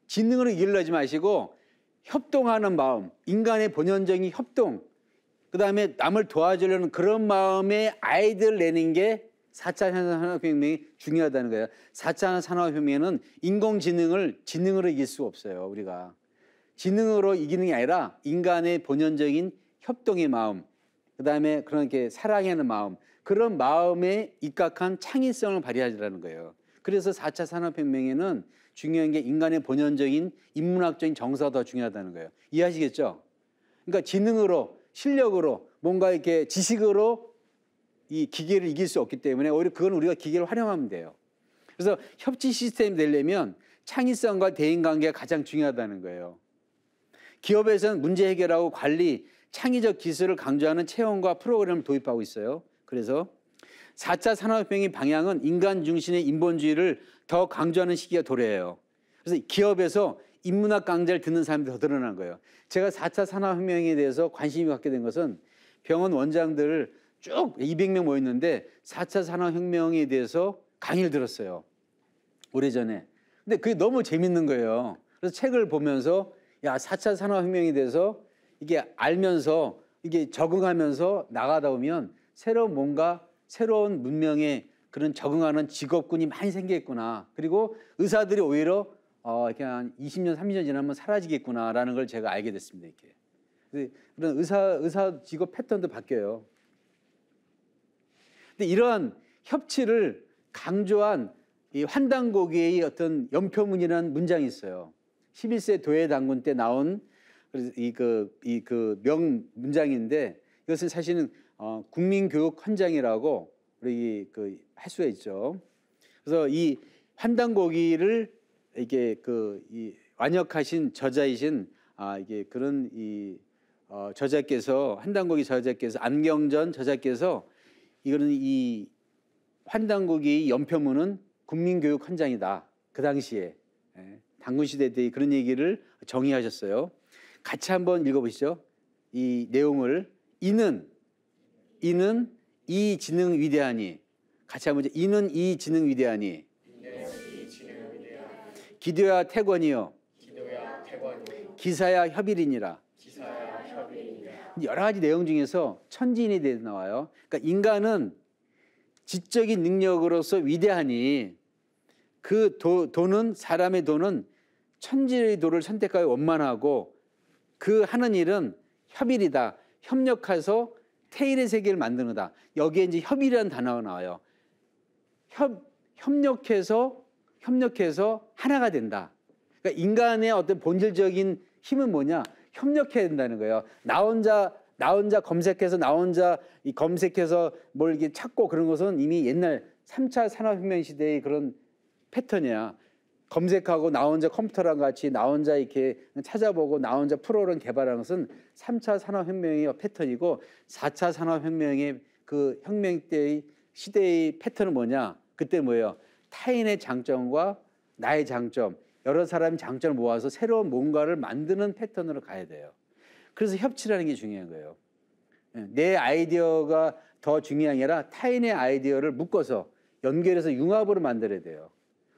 Speaker 1: 지능으로 이기려 하지 마시고 협동하는 마음, 인간의 본연적인 협동, 그다음에 남을 도와주려는 그런 마음의 아이디어를 내는 게 4차 산업혁명이 중요하다는 거예요. 4차 산업혁명은 인공지능을 지능으로 이길 수가 없어요. 우리가. 지능으로 이기는 게 아니라 인간의 본연적인 협동의 마음, 그다음에 그런 게 사랑하는 마음, 그런 마음에 입각한 창의성을 발휘하자는 거예요. 그래서 4차 산업혁명에는 중요한 게 인간의 본연적인 인문학적인 정서가 더 중요하다는 거예요. 이해하시겠죠? 그러니까 지능으로, 실력으로, 뭔가 이렇게 지식으로 이 기계를 이길 수 없기 때문에 오히려 그건 우리가 기계를 활용하면 돼요. 그래서 협치 시스템이 되려면 창의성과 대인관계가 가장 중요하다는 거예요. 기업에서는 문제 해결하고 관리, 창의적 기술을 강조하는 체험과 프로그램을 도입하고 있어요. 그래서 4차 산업혁명의 방향은 인간 중심의 인본주의를 더 강조하는 시기가 도래해요. 그래서 기업에서 인문학 강좌를 듣는 사람들이 더 늘어난 거예요. 제가 4차 산업혁명에 대해서 관심이 갖게 된 것은 병원 원장들을 쭉 200명 모였는데 4차 산업혁명에 대해서 강의를 들었어요. 오래전에. 근데 그게 너무 재밌는 거예요. 그래서 책을 보면서 4차 산업혁명에 대해서 이게 알면서 이게 적응하면서 나가다 보면 새로운 문명에 그런 적응하는 직업군이 많이 생기겠구나. 그리고 의사들이 오히려 이렇게 한 20년, 30년 지나면 사라지겠구나라는 걸 제가 알게 됐습니다. 이렇게. 그런 의사 직업 패턴도 바뀌어요. 근데 이러한 협치를 강조한 이 환단고기의 어떤 연표문이라는 문장이 있어요. 11세 도예 단군 때 나온 그 명문장인데 이것은 사실은 국민교육 헌장이라고 우리 할 수가 있죠. 그래서 이 환단고기를 이게 이 완역하신 저자이신 이게 그런 저자께서 환단고기 저자께서 안경전 저자께서 이거는 이 환단고기의 연표문은 국민교육 헌장이다. 그 당시에 단군 시대 때 그런 얘기를 정의하셨어요. 같이 한번 읽어보시죠. 이 내용을 이는 이 지능 위대하니 같이 한번 이는 이 지능 위대하니 기도야 태권이요 기사야 협일이니라. 여러 가지 내용 중에서 천지인에 대해서 나와요. 그러니까 인간은 지적인 능력으로서 위대하니 그 사람의 도는 천지의 도를 선택하여 원만하고 그 하는 일은 협일이다. 협력해서 태일의 세계를 만드는다. 여기에 이제 협일이라는 단어가 나와요. 협력해서 하나가 된다. 그러니까 인간의 어떤 본질적인 힘은 뭐냐? 협력해야 된다는 거예요. 나 혼자 검색해서 검색해서 뭘 이렇게 찾고 그런 것은 이미 옛날 3차 산업혁명 시대의 그런 패턴이야. 검색하고 나 혼자 컴퓨터랑 같이 나 혼자 이렇게 찾아보고 나 혼자 프로그램 개발하는 것은 3차 산업혁명의 패턴이고 4차 산업혁명의 그 혁명 때의 시대의 패턴은 뭐냐? 그때 뭐예요? 타인의 장점과 나의 장점, 여러 사람의 장점을 모아서 새로운 뭔가를 만드는 패턴으로 가야 돼요. 그래서 협치라는 게 중요한 거예요. 내 아이디어가 더 중요한 게 아니라 타인의 아이디어를 묶어서 연결해서 융합으로 만들어야 돼요.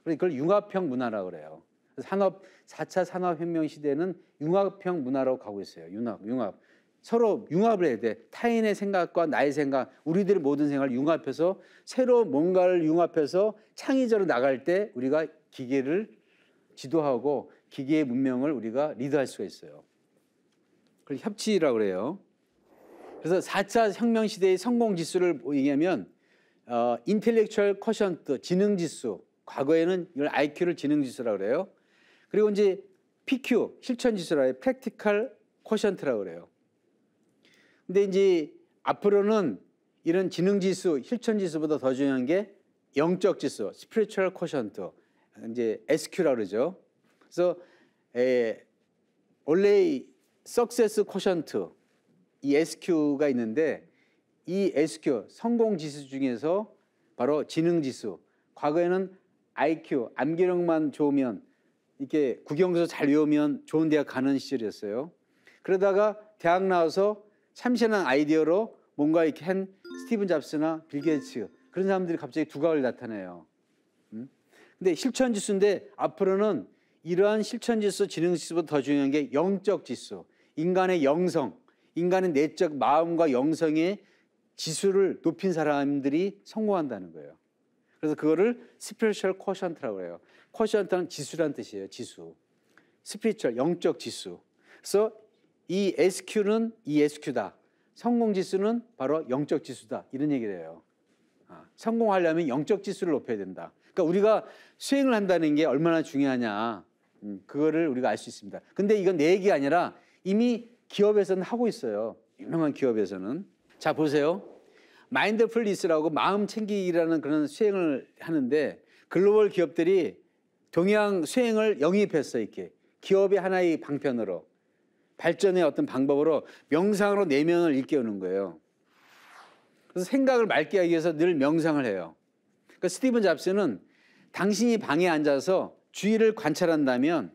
Speaker 1: 그걸 융합형 문화라고 그래요. 4차 산업혁명 시대는 융합형 문화로 가고 있어요. 융합. 서로 융합을 해야 돼. 타인의 생각과 나의 생각, 우리들의 모든 생각을 융합해서 새로운 뭔가를 융합해서 창의적으로 나갈 때 우리가 기계를 지도하고 기계의 문명을 우리가 리드할 수가 있어요. 그걸 협치라고 그래요. 그래서 4차 혁명 시대의 성공 지수를 얘기하면 인텔렉츄얼 쿼션트, 지능 지수. 과거에는 이걸 IQ를 지능 지수라고 그래요. 그리고 이제 PQ 실천 지수라 해요. 프랙티컬 쿼션트라고 그래요. 근데 이제 앞으로는 이런 지능 지수, 실천 지수보다 더 중요한 게 영적 지수, 스피리추얼 쿼션트, 이제 SQ라고 그러죠. 그래서 원래 석세스 쿼션트 이 SQ가 있는데 이 SQ 성공 지수 중에서 바로 지능 지수. 과거에는 IQ 암기력만 좋으면 이렇게 국영수 잘 외우면 좋은 대학 가는 시절이었어요. 그러다가 대학 나와서 참신한 아이디어로 뭔가 이렇게 한 스티븐 잡스나 빌 게이츠 그런 사람들이 갑자기 두각을 나타내요. 근데 실천 지수인데 앞으로는 이러한 실천 지수, 지능 지수보다 더 중요한 게 영적 지수, 인간의 영성, 인간의 내적 마음과 영성의 지수를 높인 사람들이 성공한다는 거예요. 그래서 그거를 스피리추얼 쿼션트라고 해요. 쿼션트는 지수란 뜻이에요. 지수. 스피리추얼 영적 지수. 그래서 이 SQ는 이 SQ다. 성공 지수는 바로 영적 지수다. 이런 얘기를 해요. 성공하려면 영적 지수를 높여야 된다. 그러니까 우리가 수행을 한다는 게 얼마나 중요하냐. 그거를 우리가 알 수 있습니다. 근데 이건 내 얘기가 아니라 이미 기업에서는 하고 있어요. 유명한 기업에서는. 자, 보세요. 마인드풀니스라고 마음 챙기기라는 그런 수행을 하는데 글로벌 기업들이 동양 수행을 영입했어요. 이렇게 기업의 하나의 방편으로 발전의 어떤 방법으로 명상으로 내면을 일깨우는 거예요. 그래서 생각을 맑게 하기 위해서 늘 명상을 해요. 그러니까 스티븐 잡스는 당신이 방에 앉아서 주위를 관찰한다면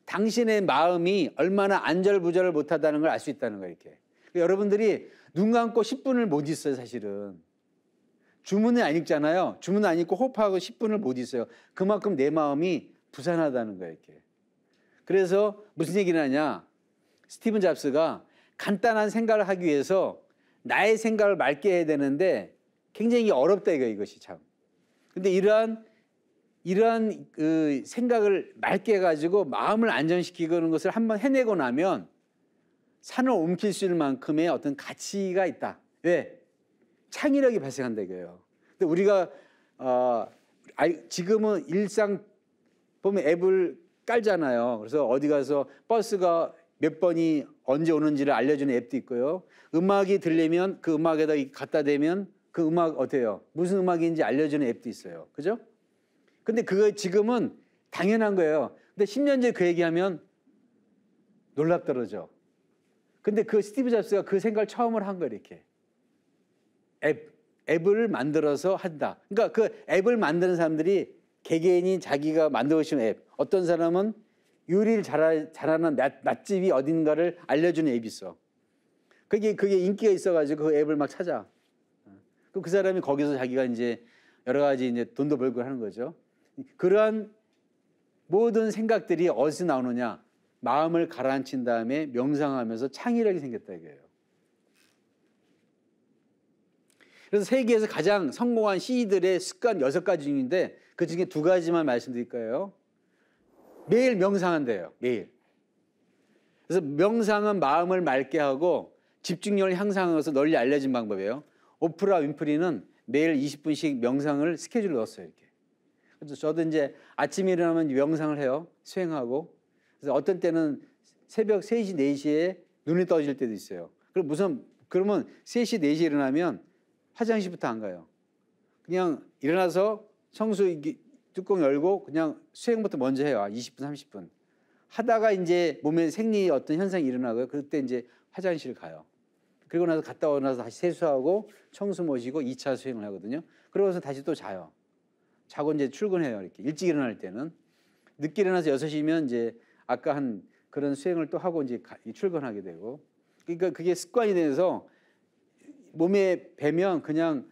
Speaker 1: 당신의 마음이 얼마나 안절부절을 못하다는 걸 알 수 있다는 거예요. 이렇게. 그러니까 여러분들이 눈 감고 10분을 못 있어요. 사실은. 주문은 안 읽잖아요. 주문 안 읽고 호흡하고 10분을 못 있어요. 그만큼 내 마음이 부산하다는 거예요. 이렇게. 그래서 무슨 얘기를 하냐. 스티븐 잡스가 간단한 생각을 하기 위해서 나의 생각을 맑게 해야 되는데 굉장히 어렵다 이것이 참. 근데 이러한 그 생각을 맑게 해가지고 마음을 안정시키는 것을 한번 해내고 나면 산을 옮길 수 있는 만큼의 어떤 가치가 있다. 왜? 창의력이 발생한다 이거예요. 근데 우리가 지금은 일상 보면 앱을 깔잖아요. 그래서 어디 가서 버스가 몇 번이 언제 오는지를 알려주는 앱도 있고요. 음악이 들리면 그 음악에다 갖다 대면 그 음악 어때요? 무슨 음악인지 알려주는 앱도 있어요. 그죠? 근데 그거 지금은 당연한 거예요. 근데 10년 전에 그 얘기하면 놀랍더라죠. 근데 그 스티브 잡스가 그 생각을 처음으로 한 거예요. 이렇게. 앱을 만들어서 한다. 그러니까 그 앱을 만드는 사람들이 개개인이 자기가 만들어주는 앱. 어떤 사람은 요리를 잘하는 맛집이 어딘가를 알려주는 앱이 있어. 그게 인기가 있어가지고 그 앱을 막 찾아. 그 사람이 거기서 자기가 이제 여러 가지 이제 돈도 벌고 하는 거죠. 그러한 모든 생각들이 어디서 나오느냐? 마음을 가라앉힌 다음에 명상하면서 창의력이 생겼다 이거예요. 그래서 세계에서 가장 성공한 CEO들의 습관 6가지 중인데 그 중에 2가지만 말씀드릴 거예요. 매일 명상한대요. 매일. 그래서 명상은 마음을 맑게 하고 집중력을 향상해서 널리 알려진 방법이에요. 오프라 윈프리는 매일 20분씩 명상을 스케줄에 넣었어요. 이렇게. 그래서 저도 이제 아침에 일어나면 명상을 해요. 수행하고. 그래서 어떤 때는 새벽 3시, 4시에 눈이 떠질 때도 있어요. 그러면 3시, 4시에 일어나면 화장실부터 안 가요. 그냥 일어나서 청소 뚜껑 열고 그냥 수행부터 먼저 해요. 20분, 30분. 하다가 이제 몸에 생리 어떤 현상이 일어나고요. 그때 이제 화장실 가요. 그리고 나서 갔다 오고 나서 다시 세수하고 청소 모시고 2차 수행을 하거든요. 그러고서 다시 또 자요. 자고 이제 출근해요. 이렇게 일찍 일어날 때는. 늦게 일어나서 6시면 이제 아까 한 그런 수행을 또 하고 이제 출근하게 되고. 그러니까 그게 습관이 돼서 몸에 배면 그냥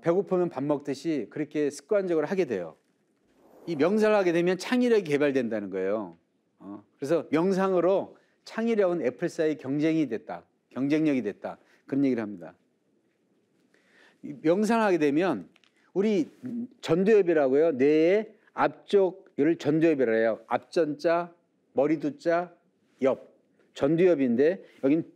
Speaker 1: 배고프면 밥 먹듯이 그렇게 습관적으로 하게 돼요. 이 명상을 하게 되면 창의력이 개발된다는 거예요. 그래서 명상으로 창의력은 애플사의 경쟁력이 됐다. 그런 얘기를 합니다. 명상을 하게 되면 우리 전두엽이라고요. 뇌의 앞쪽을 전두엽이라고 해요. 앞전자, 머리두자, 옆. 전두엽인데 여긴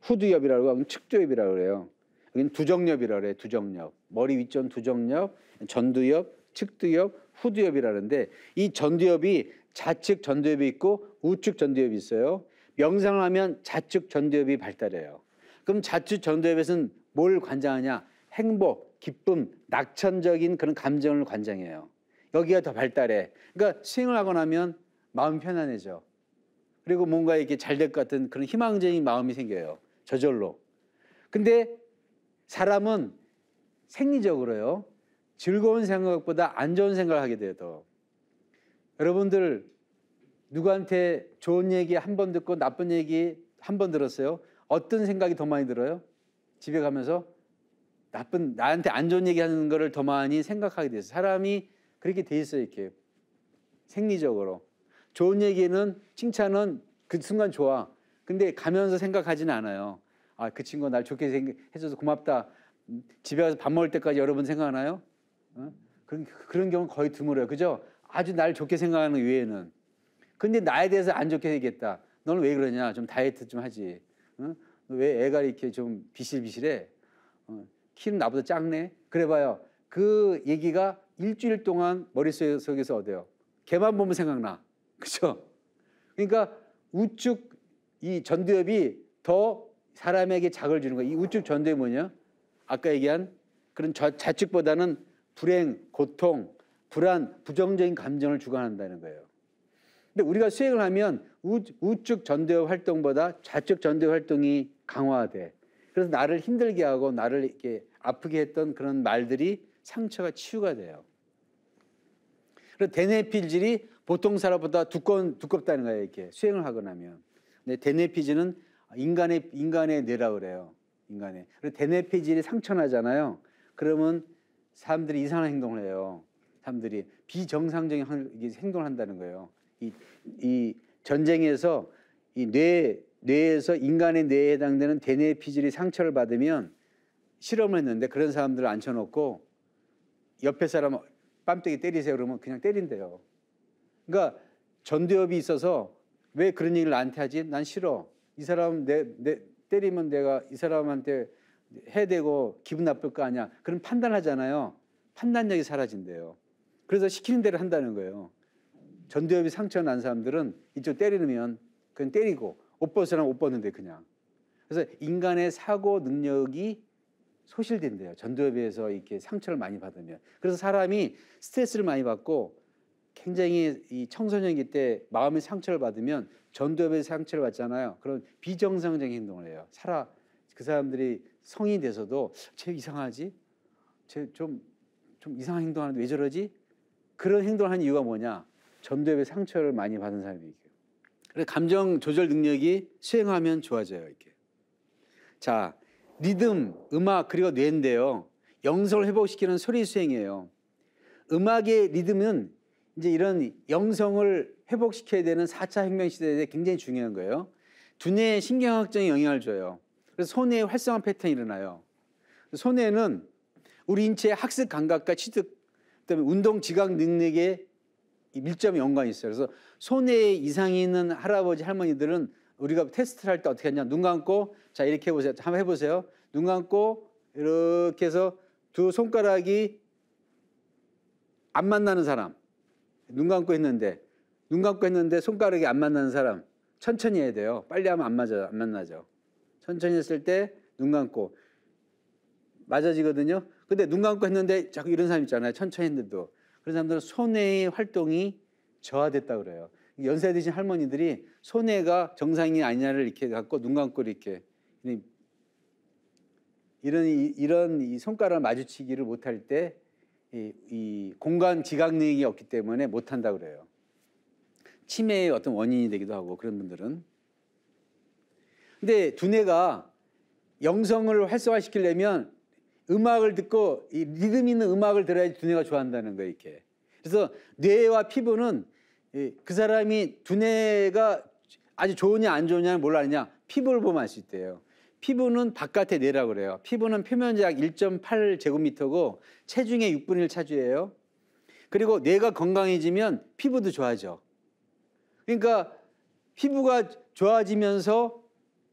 Speaker 1: 후두엽이라고 하고 측두엽이라고 그래요. 여긴 두정엽이라고 그래요. 두정엽. 머리 위쪽 두정엽, 전두엽, 측두엽, 후두엽이라는데 이 전두엽이 좌측 전두엽이 있고 우측 전두엽이 있어요. 명상을 하면 좌측 전두엽이 발달해요. 그럼 좌측 전두엽에서는 뭘 관장하냐? 행복, 기쁨, 낙천적인 그런 감정을 관장해요. 여기가 더 발달해. 그러니까 수행을 하고 나면 마음이 편안해져. 그리고 뭔가 이렇게 잘 될 것 같은 그런 희망적인 마음이 생겨요. 저절로. 근데 사람은 생리적으로요. 즐거운 생각보다 안 좋은 생각을 하게 돼요. 더. 여러분들 누구한테 좋은 얘기 한 번 듣고 나쁜 얘기 한 번 들었어요? 어떤 생각이 더 많이 들어요? 집에 가면서 나한테 안 좋은 얘기 하는 거를 더 많이 생각하게 돼요. 사람이 그렇게 돼 있어요. 이렇게 생리적으로. 좋은 얘기는 칭찬은 그 순간 좋아. 근데 가면서 생각하지는 않아요. 아, 그 친구가 날 좋게 해줘서 고맙다. 집에 가서 밥 먹을 때까지 여러분 생각하나요? 그런 경우는 거의 드물어요. 그죠? 아주 날 좋게 생각하는 외에는. 근데 나에 대해서 안 좋게 얘기했다. 너는 왜 그러냐? 좀 다이어트 좀 하지. 왜 애가 이렇게 좀 비실비실해? 키는 나보다 작네? 그래봐요. 그 얘기가 일주일 동안 머릿속에서 어때요? 걔만 보면 생각나. 그죠? 그러니까 우측 이 전두엽이 더 사람에게 자극을 주는 거예요. 이 우측 전두엽이 뭐냐? 아까 얘기한 그런 좌측보다는 불행, 고통, 불안, 부정적인 감정을 주관한다는 거예요. 근데 우리가 수행을 하면 우측 전두엽 활동보다 좌측 전두엽 활동이 강화돼. 그래서 나를 힘들게 하고 나를 이렇게 아프게 했던 그런 말들이 상처가 치유가 돼요. 그래서 대뇌피질이 보통 사람보다 두껍다는 거예요. 이렇게 수행을 하고 나면. 근데 대뇌피질은 인간의 뇌라고 그래요. 인간의. 그리고 대뇌피질이 상처나잖아요. 그러면 사람들이 이상한 행동을 해요. 사람들이 비정상적인 행동을 한다는 거예요. 이 전쟁에서 이 뇌에서 인간의 뇌에 해당되는 대뇌피질이 상처를 받으면 실험을 했는데 그런 사람들을 앉혀놓고 옆에 사람 뺨때기 때리세요 그러면 그냥 때린대요. 그러니까 전두엽이 있어서 왜 그런 얘기를 나한테 하지? 난 싫어. 이 사람 내 때리면 내가 이 사람한테 해대고 기분 나쁠 거 아니야. 그런 판단하잖아요. 판단력이 사라진대요. 그래서 시키는 대로 한다는 거예요. 전두엽이 상처 난 사람들은 이쪽 때리면 그냥 때리고 옷 벗은 사람 옷 벗는데 그냥. 그래서 인간의 사고 능력이 소실된대요. 전두엽에서 이렇게 상처를 많이 받으면. 그래서 사람이 스트레스를 많이 받고 굉장히 이 청소년기 때 마음의 상처를 받으면 전두엽에서 상처를 받잖아요. 그런 비정상적인 행동을 해요. 그 사람들이 성인이 돼서도 쟤 이상하지? 쟤 좀 이상한 행동하는데 왜 저러지? 그런 행동을 하는 이유가 뭐냐? 전두엽에 상처를 많이 받은 사람이에요. 그래서 감정 조절 능력이 수행하면 좋아져요. 이렇게. 자, 리듬, 음악 그리고 뇌인데요. 영성을 회복시키는 소리 수행이에요. 음악의 리듬은 이제 이런 영성을 회복시켜야 되는 4차 혁명 시대에 굉장히 중요한 거예요. 두뇌에 신경학적인 영향을 줘요. 그래서 손의 활성화 패턴이 일어나요. 손해는 우리 인체의 학습 감각과 취득, 그다음에 운동 지각 능력에 밀접한 연관이 있어요. 그래서 손해에 이상이 있는 할아버지 할머니들은 우리가 테스트를 할 때 어떻게 하냐? 눈 감고 자 이렇게 해보세요. 한번 해보세요. 눈 감고 이렇게 해서 두 손가락이 안 만나는 사람, 눈 감고 했는데 손가락이 안 만나는 사람 천천히 해야 돼요. 빨리 하면 안 만나죠. 천천히 했을 때 눈 감고 맞아지거든요. 근데 눈 감고 했는데 자꾸 이런 사람 있잖아요. 천천히 했는데도. 그런 사람들은 손해의 활동이 저하됐다고 그래요. 연세 드신 할머니들이 손해가 정상이 아니냐를 이렇게 갖고 눈 감고 이렇게 이런 이 손가락을 마주치기를 못할 때 이 공간 지각 능력이 없기 때문에 못한다고 그래요. 치매의 어떤 원인이 되기도 하고 그런 분들은. 근데 두뇌가 영성을 활성화시키려면 음악을 듣고 이 리듬 있는 음악을 들어야지 두뇌가 좋아한다는 거예요. 이렇게. 그래서 뇌와 피부는 그 사람이 두뇌가 아주 좋으냐 안 좋으냐를 뭘 아느냐 피부를 보면 알 수 있대요. 피부는 바깥의 뇌라고 그래요. 피부는 표면적 1.8제곱미터고 체중의 6분의 1 차지해요. 그리고 뇌가 건강해지면 피부도 좋아져. 그러니까 피부가 좋아지면서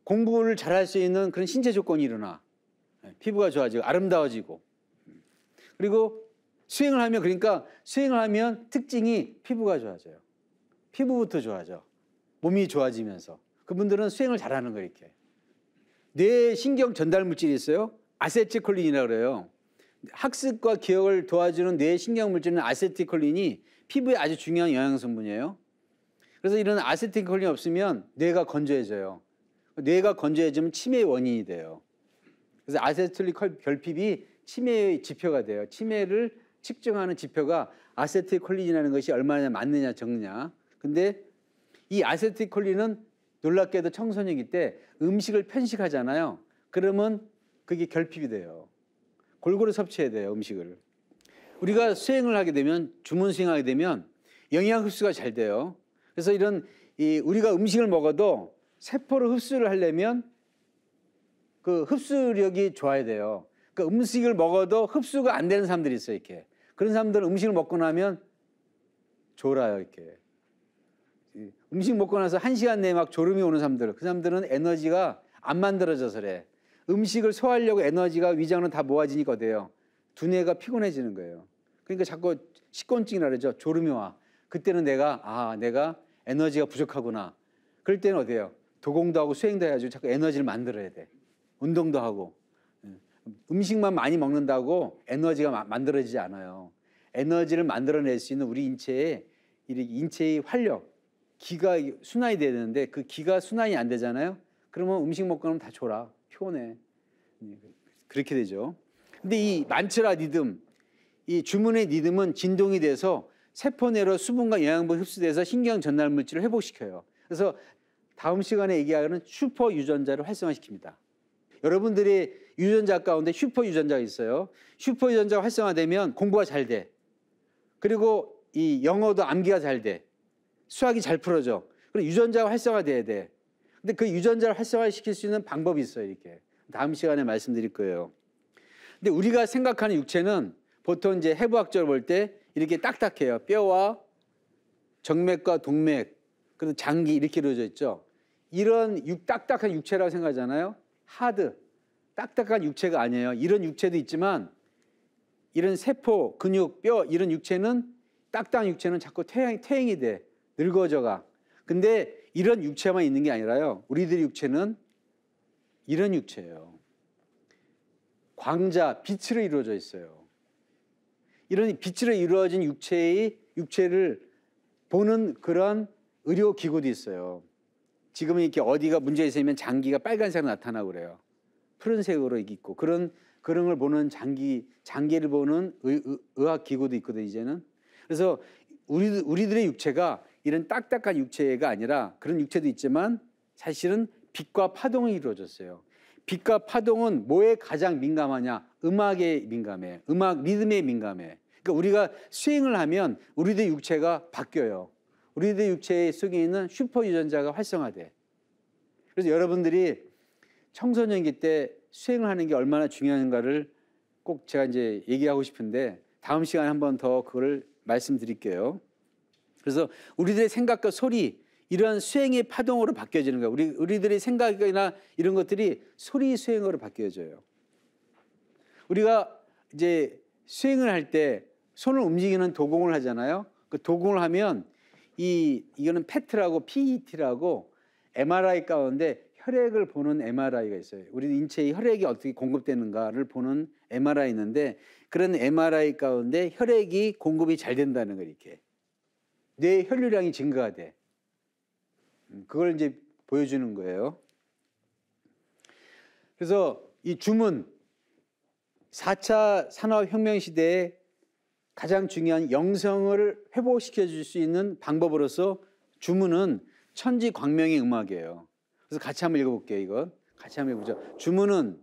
Speaker 1: 공부를 잘할 수 있는 그런 신체 조건이 일어나. 피부가 좋아지고 아름다워지고. 그리고 수행을 하면 특징이 피부가 좋아져요. 피부부터 좋아져. 몸이 좋아지면서. 그분들은 수행을 잘하는 거예요. 이렇게. 뇌 신경 전달 물질이 있어요. 아세틸콜린이라고 그래요. 학습과 기억을 도와주는 뇌 신경 물질은 아세틸콜린이 피부에 아주 중요한 영양 성분이에요. 그래서 이런 아세틸콜린이 없으면 뇌가 건조해져요. 뇌가 건조해지면 치매의 원인이 돼요. 그래서 아세틸 결핍이 치매의 지표가 돼요. 치매를 측정하는 지표가 아세틸콜린이라는 것이 얼마나 많느냐 적느냐. 근데 이 아세틸콜린은 놀랍게도 청소년기 때 음식을 편식하잖아요. 그러면 그게 결핍이 돼요. 골고루 섭취해야 돼요, 음식을. 우리가 수행을 하게 되면, 주문 수행하게 되면 영양 흡수가 잘 돼요. 그래서 우리가 음식을 먹어도 세포로 흡수를 하려면 그 흡수력이 좋아야 돼요. 그러니까 음식을 먹어도 흡수가 안 되는 사람들이 있어요, 이렇게. 그런 사람들은 음식을 먹고 나면 졸아요, 이렇게. 음식 먹고 나서 1시간 내에 막 졸음이 오는 사람들, 그 사람들은 에너지가 안 만들어져서 그래. 음식을 소화하려고 에너지가 위장으로 다 모아지니까 어때요? 두뇌가 피곤해지는 거예요. 그러니까 자꾸 식곤증이라 그러죠. 졸음이 와. 그때는 내가 에너지가 부족하구나. 그럴 때는 어때요? 도공도 하고 수행도 해가지고 자꾸 에너지를 만들어야 돼. 운동도 하고. 음식만 많이 먹는다고 에너지가 만들어지지 않아요. 에너지를 만들어낼 수 있는 우리 인체의 활력, 기가 순환이 돼야 되는데 그 기가 순환이 안 되잖아요. 그러면 음식 먹고 나면 다 졸아. 피곤해. 그렇게 되죠. 근데 이 만트라 리듬, 이 주문의 리듬은 진동이 돼서 세포 내로 수분과 영양분 흡수돼서 신경 전달 물질을 회복시켜요. 그래서 다음 시간에 얘기하는 슈퍼 유전자를 활성화시킵니다. 여러분들의 유전자 가운데 슈퍼 유전자가 있어요. 슈퍼 유전자가 활성화되면 공부가 잘 돼. 그리고 이 영어도 암기가 잘 돼. 수학이 잘 풀어져. 그리고 유전자가 활성화돼야 돼. 근데 그 유전자를 활성화시킬 수 있는 방법이 있어요, 이렇게. 다음 시간에 말씀드릴 거예요. 근데 우리가 생각하는 육체는 보통 이제 해부학적으로 볼 때 이렇게 딱딱해요. 뼈와 정맥과 동맥, 그리고 장기 이렇게 이루어져 있죠. 이런 딱딱한 육체라고 생각하잖아요. 하드, 딱딱한 육체가 아니에요. 이런 육체도 있지만 이런 세포, 근육, 뼈 이런 육체는 딱딱한 육체는 자꾸 퇴행이 돼. 늙어져가. 근데 이런 육체만 있는 게 아니라요. 우리들 육체는 이런 육체예요. 광자, 빛으로 이루어져 있어요. 이런 빛으로 이루어진 육체를 보는 그런 의료기구도 있어요. 지금은 이렇게 어디가 문제 있으면 장기가 빨간색으로 나타나고 그래요. 푸른색으로 있고 그런 걸 보는 장기를 보는 의학기구도 있거든요, 이제는. 그래서 우리들의 육체가 이런 딱딱한 육체가 아니라 그런 육체도 있지만 사실은 빛과 파동이 이루어졌어요. 빛과 파동은 뭐에 가장 민감하냐? 음악에 민감해. 음악 리듬에 민감해. 그러니까 우리가 수행을 하면 우리들의 육체가 바뀌어요. 우리들의 육체 속에 있는 슈퍼 유전자가 활성화돼. 그래서 여러분들이 청소년기 때 수행을 하는 게 얼마나 중요한가를 꼭 제가 이제 얘기하고 싶은데 다음 시간에 한 번 더 그걸 말씀드릴게요. 그래서 우리들의 생각과 소리, 이런 수행의 파동으로 바뀌어지는 거예요. 우리들의 생각이나 이런 것들이 소리 수행으로 바뀌어져요. 우리가 이제 수행을 할 때 손을 움직이는 도공을 하잖아요. 그 도공을 하면 이거는 PET라고 MRI 가운데 혈액을 보는 MRI가 있어요. 우리 인체의 혈액이 어떻게 공급되는가를 보는 MRI 있는데 그런 MRI 가운데 혈액이 공급이 잘 된다는 거 이렇게. 뇌 혈류량이 증가가 돼. 그걸 이제 보여주는 거예요. 그래서 이 주문, 4차 산업혁명 시대에 가장 중요한 영성을 회복시켜 줄 수 있는 방법으로서 주문은 천지광명의 음악이에요. 그래서 같이 한번 읽어볼게요. 이거 같이 한번 읽어보죠. 주문은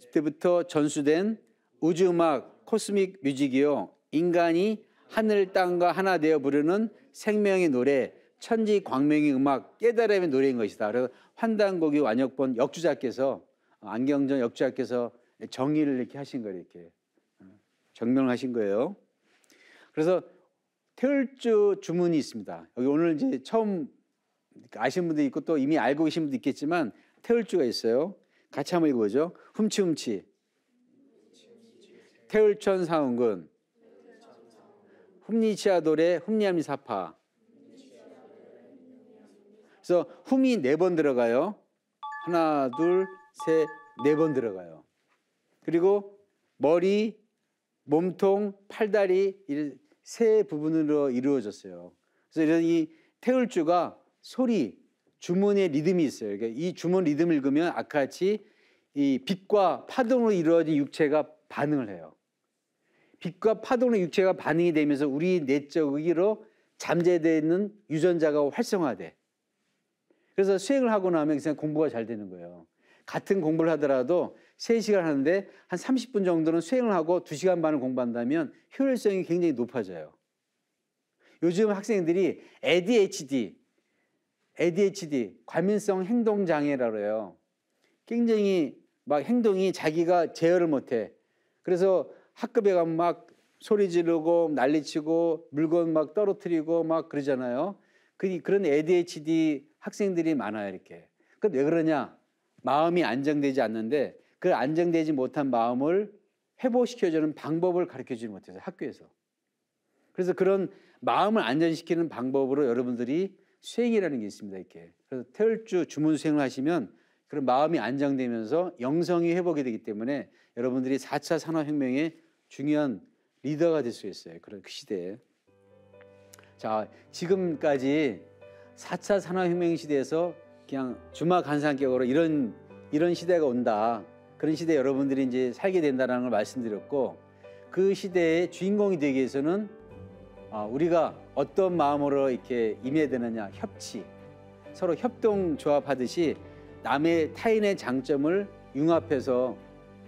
Speaker 1: 그때부터 전수된 우주음악 코스믹 뮤직이요. 인간이 하늘 땅과 하나 되어 부르는 생명의 노래, 천지광명의 음악, 깨달음의 노래인 것이다. 그래서 환단고기 완역본 역주자께서 안경전 역주자께서 정의를 이렇게 하신 거예요. 이렇게 정명하신 거예요. 그래서 태을주 주문이 있습니다. 여기 오늘 이제 처음 아시는 분도 있고 또 이미 알고 계신 분도 있겠지만 태을주가 있어요. 같이 한번 읽어보죠. 훔치훔치 태을천 사운군 훔니치아도레 훔니암리사파 그래서 훔이 4번 들어가요. 하나, 둘, 셋, 4번 들어가요. 그리고 머리, 몸통, 팔다리 이 세 부분으로 이루어졌어요. 그래서 이런 이 태울주가 소리, 주문의 리듬이 있어요. 그러니까 이 주문 리듬을 읽으면 아까 같이 이 빛과 파동으로 이루어진 육체가 반응을 해요. 빛과 파동으로 육체가 반응이 되면서 우리 내적 의기로 잠재되어 있는 유전자가 활성화돼. 그래서 수행을 하고 나면 그냥 공부가 잘 되는 거예요. 같은 공부를 하더라도 3시간 하는데 한 30분 정도는 수행을 하고 2시간 반을 공부한다면 효율성이 굉장히 높아져요. 요즘 학생들이 ADHD, 과민성 행동장애라고 해요. 굉장히 막 행동이 자기가 제어를 못해. 그래서 학급에 가면 막 소리 지르고 난리치고 물건 막 떨어뜨리고 막 그러잖아요. 그런 ADHD 학생들이 많아요, 이렇게. 그건 왜 그러냐? 마음이 안정되지 않는데 그 안정되지 못한 마음을 회복시켜주는 방법을 가르쳐주지 못해서 학교에서. 그래서 그런 마음을 안정시키는 방법으로 여러분들이 수행이라는 게 있습니다, 이렇게. 그래서 태울주 주문 수행을 하시면 그런 마음이 안정되면서 영성이 회복이 되기 때문에 여러분들이 4차 산업혁명의 중요한 리더가 될 수 있어요. 그런 그 시대에. 자, 지금까지 4차 산업혁명 시대에서 그냥 주마간상격으로 이런 시대가 온다. 그런 시대에 여러분들이 이제 살게 된다는 걸 말씀드렸고, 그 시대의 주인공이 되기 위해서는 우리가 어떤 마음으로 이렇게 임해야 되느냐, 협치, 서로 협동조합하듯이 남의 타인의 장점을 융합해서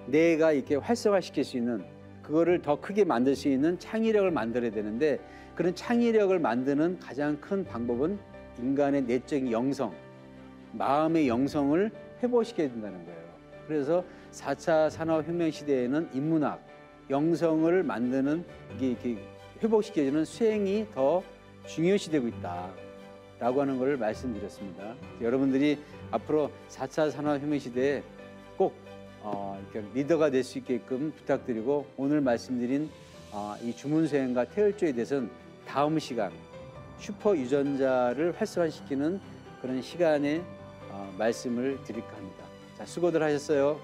Speaker 1: 내가 이렇게 활성화시킬 수 있는, 그거를 더 크게 만들 수 있는 창의력을 만들어야 되는데, 그런 창의력을 만드는 가장 큰 방법은 인간의 내적인 영성, 마음의 영성을 회복시켜야 된다는 거예요. 그래서 4차 산업혁명 시대에는 인문학, 영성을 만드는 이게 회복시켜주는 수행이 더 중요시되고 있다라고 하는 걸 말씀드렸습니다. 여러분들이 앞으로 4차 산업혁명 시대에 꼭 이렇게 리더가 될 수 있게끔 부탁드리고, 오늘 말씀드린 이 주문수행과 태울주에 대해서는 다음 시간 슈퍼 유전자를 활성화시키는 그런 시간에 말씀을 드릴까 합니다. 자, 수고들 하셨어요.